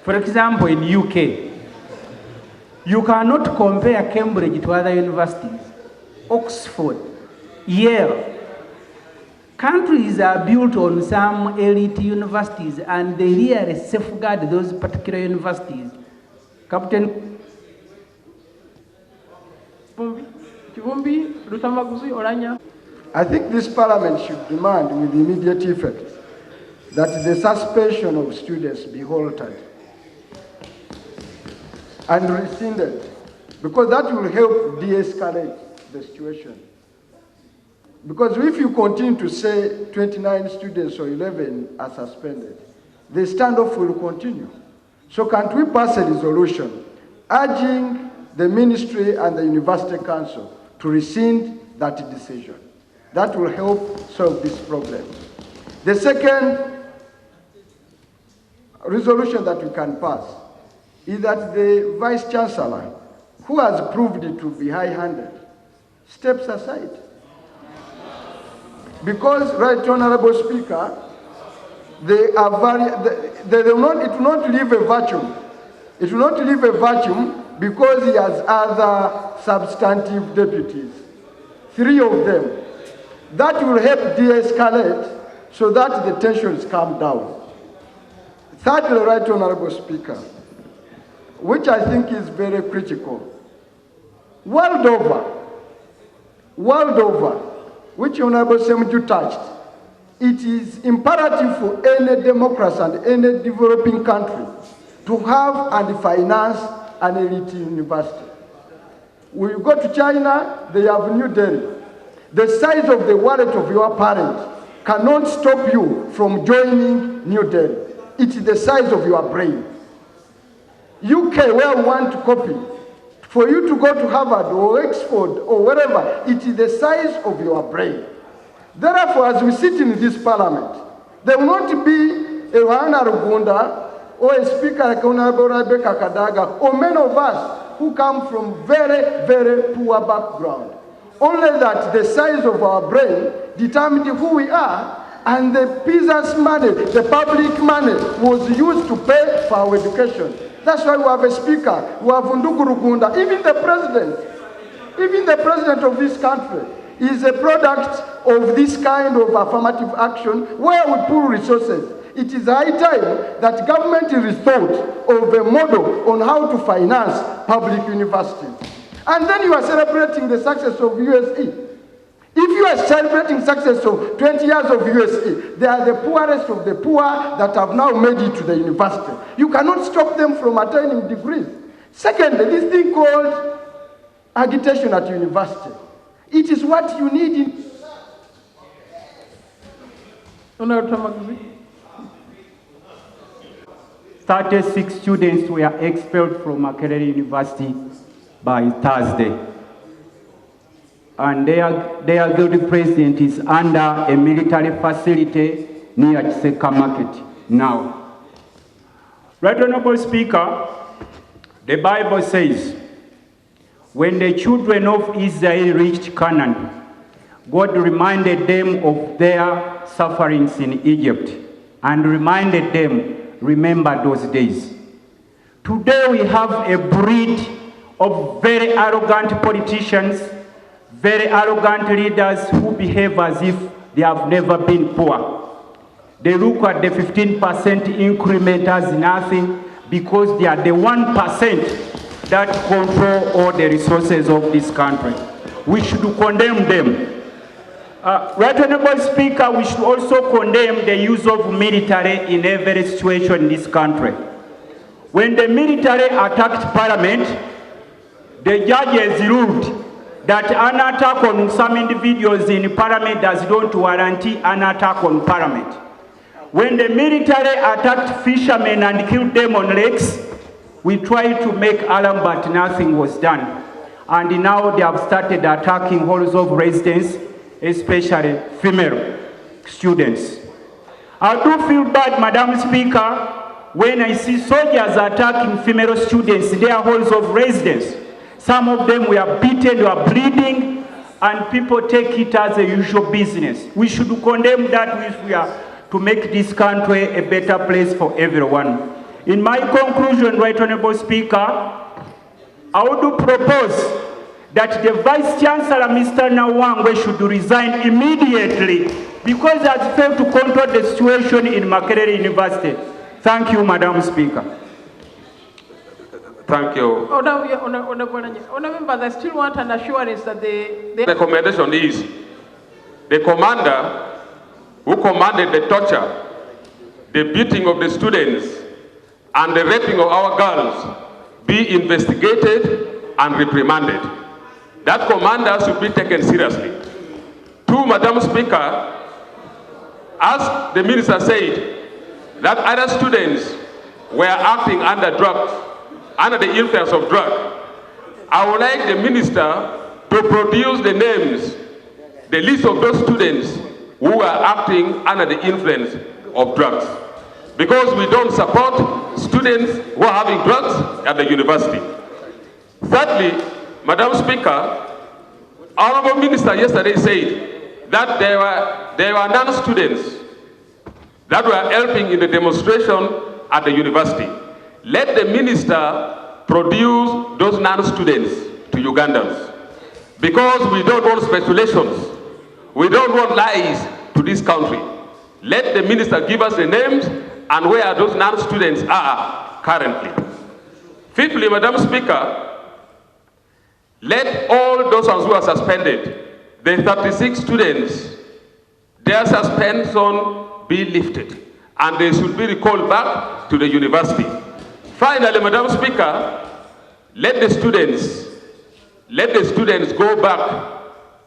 for example, in UK, you cannot compare Cambridge to other universities. Oxford, Yale. Countries are built on some elite universities, and they really safeguard those particular universities. Captain. I think this parliament should demand with immediate effect that the suspension of students be halted and rescinded, because that will help de-escalate the situation. Because if you continue to say 29 students or 11 are suspended, the standoff will continue. So can't we pass a resolution urging the ministry and the university council to rescind that decision? That will help solve this problem. The second resolution that we can pass is that the Vice Chancellor, who has proved it to be high-handed, steps aside. Because, Right Honorable Speaker, it will not leave a vacuum. It will not leave a vacuum because he has other substantive deputies, 3 of them. That will help de-escalate so that the tensions calm down. Thirdly, Right Honorable Speaker, which I think is very critical, world over, which Honorable Semju touched, it is imperative for any democracy and any developing country to have and finance an elite university. When you go to China, they have New Delhi. The size of the wallet of your parent cannot stop you from joining New Delhi. It is the size of your brain. UK, where we want to copy, for you to go to Harvard or Oxford or wherever, it is the size of your brain. Therefore, as we sit in this parliament, there will not be a Wana Rugunda or a speaker like Honorable Rebecca Kadaga or many of us who come from very, very poor background. Only that the size of our brain determined who we are, and the peasants' money, the public money, was used to pay for our education. That's why we have a speaker, we have Ndugu Rugunda, even the president of this country is a product of this kind of affirmative action where we pool resources. It is high time that government rethought of a model on how to finance public universities. And then you are celebrating the success of USE. If you are celebrating success of 20 years of USE, they are the poorest of the poor that have now made it to the university. You cannot stop them from attaining degrees. Secondly, this thing called agitation at university. It is what you need in... 36 students were expelled from Makerere University by Thursday. And their guilty president is under a military facility near Chiseka Market now. Right Honorable Speaker, the Bible says, when the children of Israel reached Canaan, God reminded them of their sufferings in Egypt and reminded them, remember those days. Today we have a breed of very arrogant politicians, very arrogant leaders who behave as if they have never been poor. They look at the 15% increment as nothing because they are the 1% that control all the resources of this country. We should condemn them. Right Honorable Speaker, we should also condemn the use of military in every situation in this country. When the military attacked Parliament, the judges ruled that an attack on some individuals in Parliament does not guarantee an attack on Parliament. When the military attacked fishermen and killed them on lakes, we tried to make alarm, but nothing was done. And now they have started attacking halls of residence, especially female students. I do feel bad, Madam Speaker, when I see soldiers attacking female students in their halls of residence. Some of them were beaten, were bleeding, and people take it as a usual business. We should condemn that if we are to make this country a better place for everyone. In my conclusion, Right Honorable Speaker, I would propose that the Vice Chancellor, Mr. NAWANGWE, should resign immediately because he has failed to control the situation in Makerere University. Thank you, Madam Speaker. Thank you. Honorable members, I still want an assurance that the recommendation is the commander who commanded the torture, the beating of the students, and the raping of our girls be investigated and reprimanded. That commander should be taken seriously. Two, Madam Speaker, as the minister said, that other students were acting under drugs, under the influence of drug. I would like the minister to produce the names, the list of those students who are acting under the influence of drugs. Because we don't support students who are having drugs at the university. Thirdly, Madam Speaker, Honorable Minister yesterday said that there were non-students that were helping in the demonstration at the university. Let the minister produce those non-students to Ugandans. Because we don't want speculations. We don't want lies to this country. Let the minister give us the names and where those non-students are currently. Fifthly, Madam Speaker, let all those who are suspended, the 36 students, their suspension be lifted and they should be recalled back to the university. Finally, Madam Speaker, let the students go back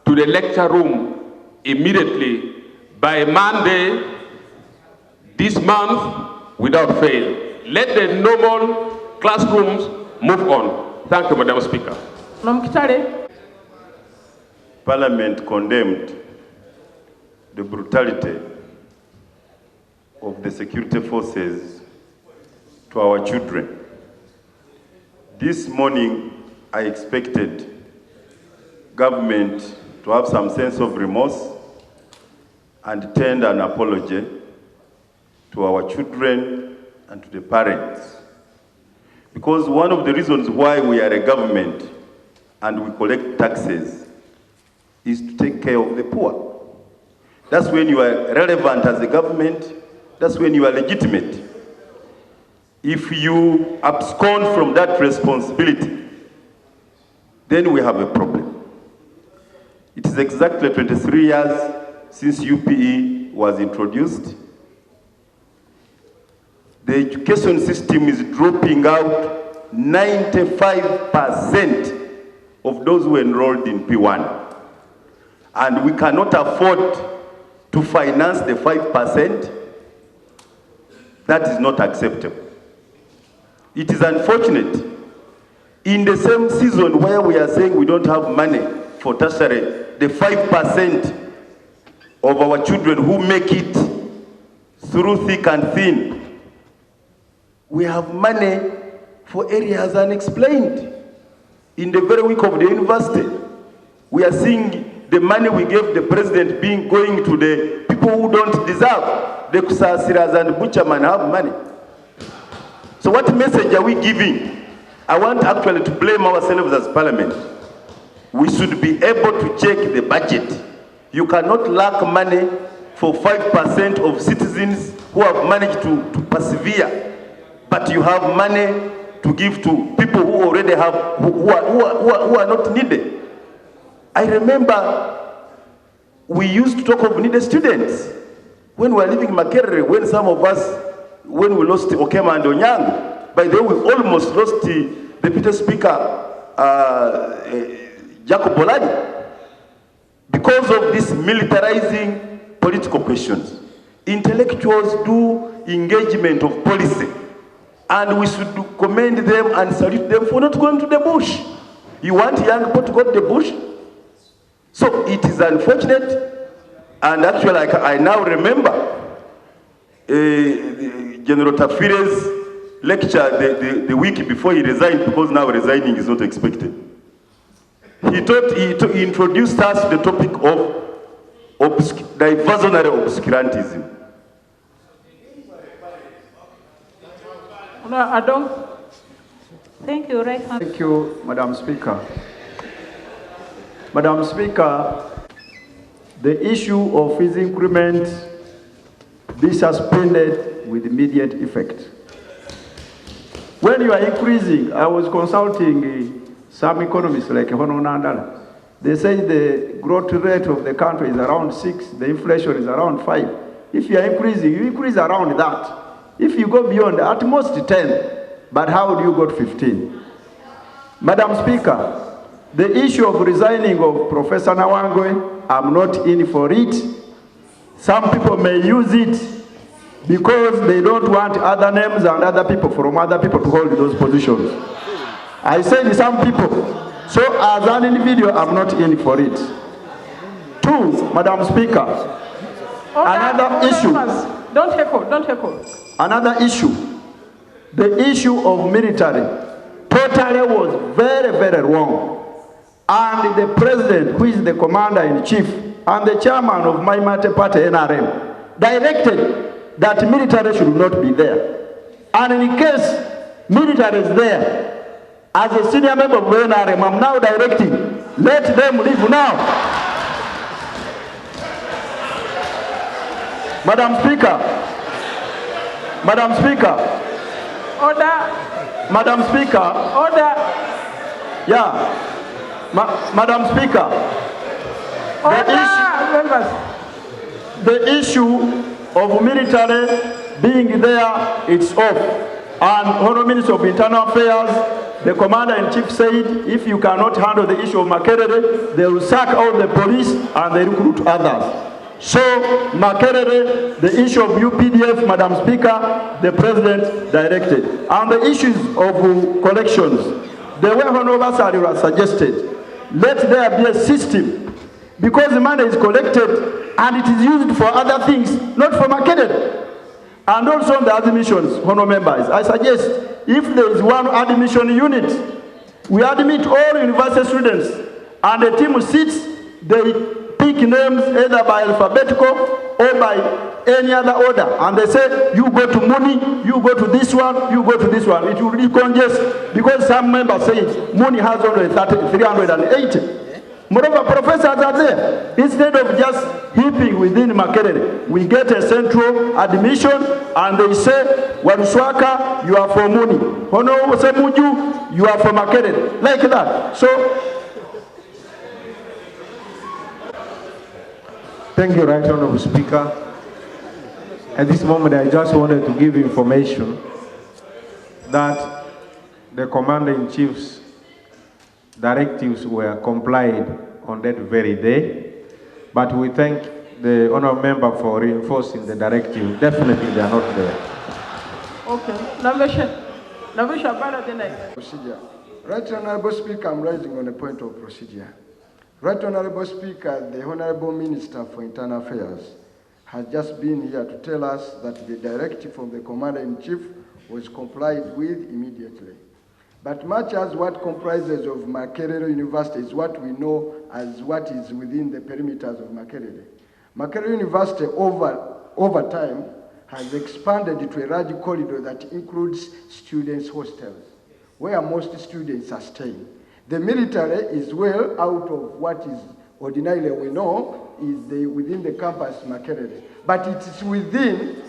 to the lecture room immediately by Monday this month without fail. Let the normal classrooms move on. Thank you, Madam Speaker. Parliament condemned the brutality of the security forces to our children. This morning, I expected government to have some sense of remorse and tender an apology to our children and to the parents. Because one of the reasons why we are a government and we collect taxes is to take care of the poor. That's when you are relevant as a government, that's when you are legitimate. If you abscond from that responsibility, then we have a problem. It is exactly 23 years since UPE was introduced. The education system is dropping out 95% of those who enrolled in P1. And we cannot afford to finance the 5%. That is not acceptable. It is unfortunate. In the same season where we are saying we don't have money for tertiary, the 5% of our children who make it through thick and thin, we have money for areas unexplained. In the very week of the university, we are seeing the money we gave the president going to the people who don't deserve. The Kusasiras and Butcherman have money. So what message are we giving? I want actually to blame ourselves as parliament. We should be able to check the budget. You cannot lack money for 5% of citizens who have managed to persevere, but you have money to give to people who already have, who are not needed. I remember we used to talk of needed students when we were living in Makerere, when some of us, when we lost Okema and Onyang. By the way, we almost lost the Deputy Speaker, Jacob Bolani, because of this militarizing political questions. Intellectuals do engagement of policy, and we should commend them and salute them for not going to the bush. You want young people to go to the bush? So it is unfortunate, and actually I now remember General Tafire's lecture the week before he resigned, because now resigning is not expected. He introduced us to the topic of diversionary obscurantism. Thank you, right hand. Thank you, Madam Speaker. Madam Speaker, the issue of his increment be suspended with immediate effect. When you are increasing, I was consulting some economists like Hononandala. They say the growth rate of the country is around 6, the inflation is around 5. If you are increasing, you increase around that. If you go beyond, at most 10, but how do you go to 15? Madam Speaker, the issue of resigning of Professor Nawangwe, I'm not in for it. Some people may use it because they don't want other names and other people from other people to hold those positions. I said some people. So as an individual, I'm not in for it. Two, Madam Speaker, Another issue. Don't heckle. Another issue. The issue of military totally was very, very wrong. And the president, who is the commander-in-chief, and the chairman of my party, NRM, directed that military should not be there. And in case military is there, as a senior member of NRM, I'm now directing, let them leave now. Madam Speaker. Order. Madam Speaker. Order. Yeah. Madam Speaker. The issue of military being there, it's off. And Honourable Minister of Internal Affairs, the Commander-in-Chief said, if you cannot handle the issue of Makerere, they will sack out the police and they recruit others. So, Makerere, the issue of UPDF, Madam Speaker, the President directed. And the issues of collections, the way Honourable Sarira suggested, let there be a system, because the money is collected and it is used for other things, not for Makerere. And also on the admissions, honourable members, I suggest if there is one admission unit, we admit all university students, and the team sits, they pick names either by alphabetical or by any other order, and they say, you go to Muni, you go to this one, you go to this one. It will decongest, because some members say Muni has only 380. Moreover, professors are there. Instead of just heaping within Makerere, we get a central admission and they say, Waruswaka, you are for Muni. Hono Semuju, you are for Makerere. Like that. So, thank you, Right Honorable Speaker. At this moment, I just wanted to give information that the Commander-in-Chief's directives were complied on that very day, but we thank the honourable member for reinforcing the directive. Definitely they are not there. Okay. Procedure. Right Honourable Speaker, I'm raising on a point of procedure. Right Honourable Speaker, the Honourable Minister for Internal Affairs has just been here to tell us that the directive from the Commander-in-Chief was complied with immediately. But much as what comprises of Makerere University is what we know as what is within the perimeters of Makerere. Makerere University over time has expanded to a large corridor that includes students' hostels, where most students are staying. The military is well out of what is ordinarily we know is within the campus Makerere. But it is within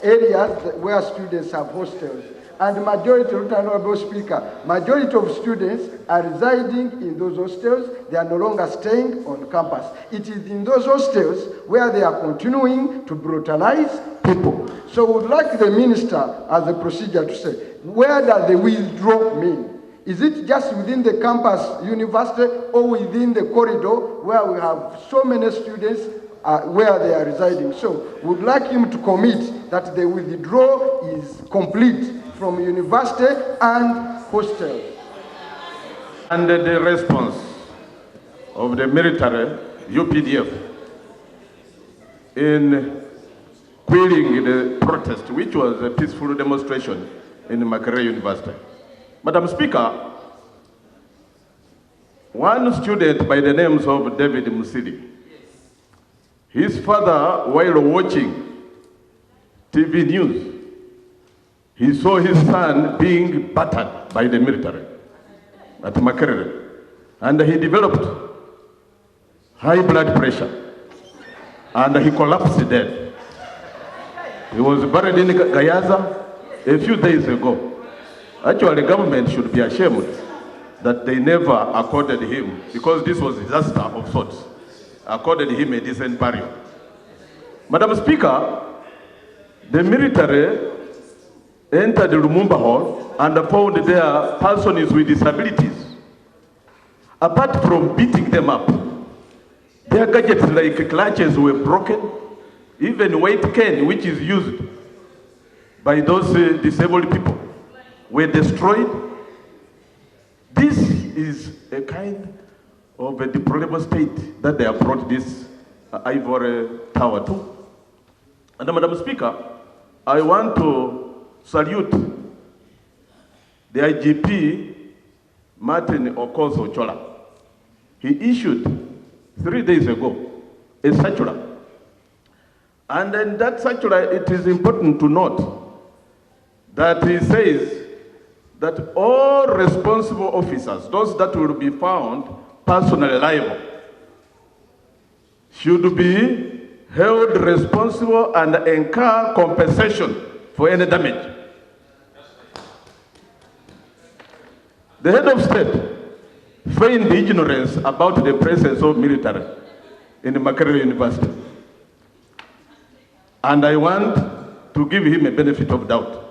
areas where students have hostels. And majority, Honourable Speaker, majority of students are residing in those hostels. They are no longer staying on campus. It is in those hostels where they are continuing to brutalize people. So we would like the Minister, as a procedure, to say, where does the withdraw mean? Is it just within the campus university or within the corridor where we have so many students where they are residing? So we would like him to commit that the withdrawal is complete from university and hostel. And the response of the military, UPDF, in quelling the protest, which was a peaceful demonstration in Makerere University. Madam Speaker, one student by the name of David Musili, his father, while watching TV news, he saw his son being battered by the military at Makerere, and he developed high blood pressure, and he collapsed dead. He was buried in Gayaza a few days ago. Actually, the government should be ashamed that they never accorded him, because this was a disaster of sorts, accorded him a decent burial. Madam Speaker, the military entered the Lumumba Hall and found there persons with disabilities. Apart from beating them up, their gadgets like clutches were broken, even weight cane, which is used by those disabled people, were destroyed. This is a kind of a deplorable state that they have brought this ivory tower to. And Madam Speaker, I want to salute the IGP, Martin Okozo-Ochola. He issued 3 days ago a circular. And in that circular, it is important to note that he says that all responsible officers, those that will be found personally liable, should be held responsible and incur compensation for any damage. The head of state feigned ignorance about the presence of military in the MAKERERE University. And I want to give him a benefit of doubt.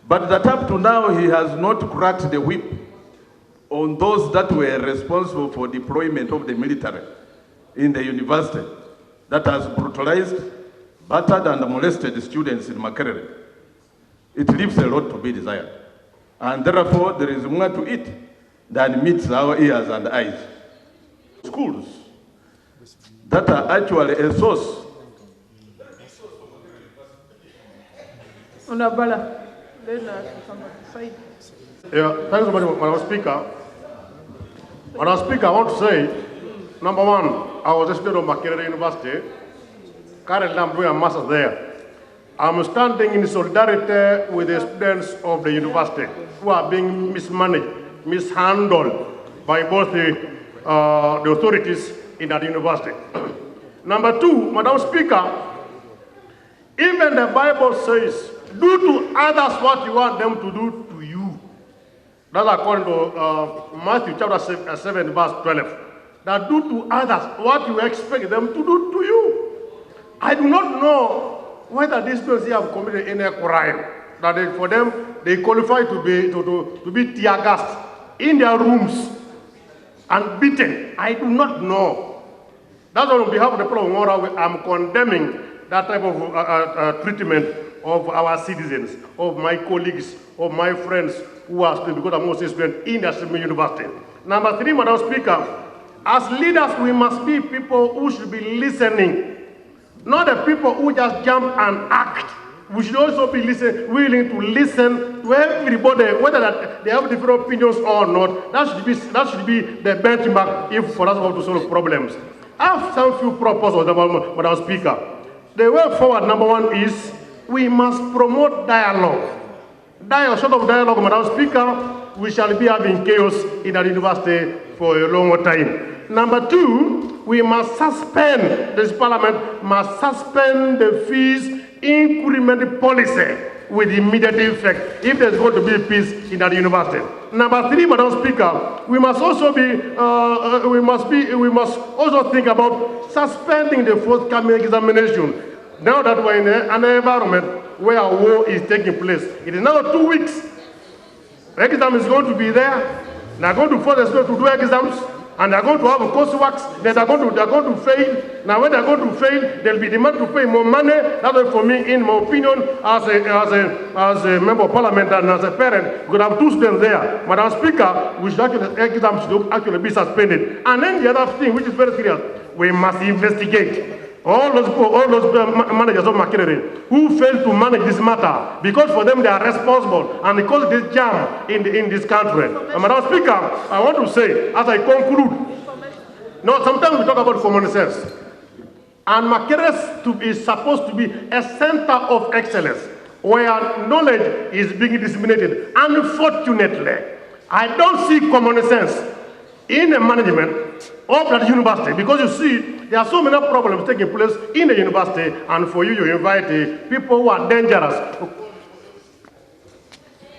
But that up to now, he has not cracked the whip on those that were responsible for deployment of the military in the university that has brutalized, battered, and molested students in MAKERERE. It leaves a lot to be desired. And therefore, there is more to it than meets our ears and eyes. Schools that are actually a source. Unabala, then somebody say. Yeah, thanks so much, Madam Speaker. Madam Speaker, I want to say, number one, I was a student of MAKERERE University. Currently, I'm doing a master's there. I'm standing in solidarity with the students of the university who are being mismanaged, mishandled by both the authorities in that university. Number two, Madam Speaker, even the Bible says, do to others what you want them to do to you. That's according to Matthew chapter 7, verse 12. That do to others what you expect them to do to you. I do not know whether these people here have committed any crime. That for them, they qualify to be tear gassed in their rooms and beaten. I do not know. That's why on behalf of the people of Ngora, I'm condemning that type of treatment of our citizens, of my colleagues, of my friends who are students, because I'm also a student in the same university. Number three, Madam Speaker, as leaders, we must be people who should be listening, not the people who just jump and act. We should also be willing to listen to everybody, whether that they have different opinions or not. That should be the benchmark if for us to solve problems. I have some few proposals, Madam Speaker. The way forward, number one, is we must promote dialogue. Short of dialogue, Madam Speaker, we shall be having chaos in our university for a long time. Number two, we must suspend, this parliament must suspend the fees increment policy with immediate effect if there's going to be peace in that university. Number three, Madam Speaker, we must also think about suspending the forthcoming examination. Now that we're in an environment where a war is taking place, it is now 2 weeks. The exam is going to be there. They're going to force the students to do exams, and they're going to have coursework. Then they're going to fail. Now, when they're going to fail, they'll be demanded to pay more money. That's why, for me, in my opinion, as a member of parliament and as a parent, we could have 2 students there. Madam Speaker, we should exams should actually be suspended. And then the other thing, which is very serious, we must investigate all those managers of MAKERERE who failed to manage this matter, because for them they are responsible and because this jam in this country. And Madam Speaker, I want to say, as I conclude, sometimes we talk about common sense, and MAKERERE is supposed to be a center of excellence where knowledge is being disseminated. Unfortunately, I don't see common sense in the management of that university, because you see, there are so many problems taking place in the university, and for you invite people who are dangerous.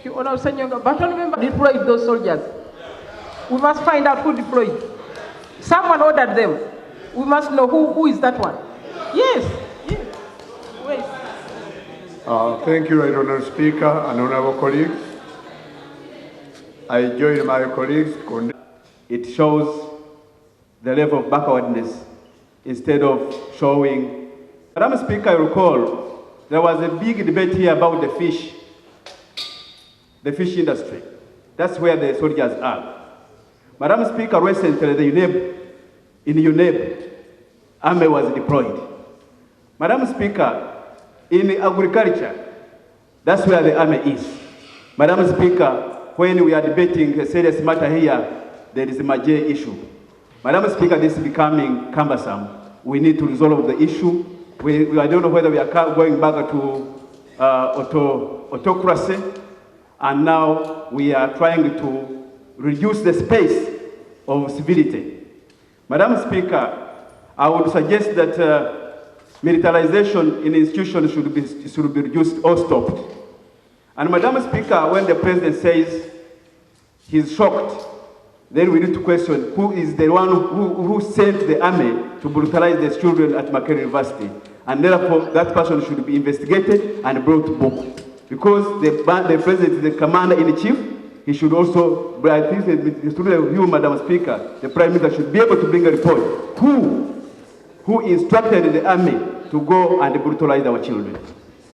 But deployed those soldiers. We must find out who deployed. Someone ordered them. We must know who is that one. Yes. Wait. Thank you, Honourable Speaker and honourable colleagues. I join my colleagues. It shows the level of backwardness instead of showing. Madam Speaker, I recall there was a big debate here about the fish industry. That's where the soldiers are. Madam Speaker, recently in UNEB, army was deployed. Madam Speaker, In agriculture, that's where the army is. Madam Speaker, when we are debating a serious matter here, there is a major issue. Madam Speaker, this is becoming cumbersome. We need to resolve the issue. I don't know whether we are going back to autocracy, and now we are trying to reduce the space of civility. Madam Speaker, I would suggest that militarization in institutions should be reduced or stopped. And Madam Speaker, when the President says he's shocked, then we need to question who is the one who sent the army to brutalize the children at MAKERERE University. And therefore, that person should be investigated and brought to book. Because the President is the commander-in-chief, he should also, I think the student of you, Madam Speaker, the Prime Minister should be able to bring a report. Who instructed the army to go and brutalize our children?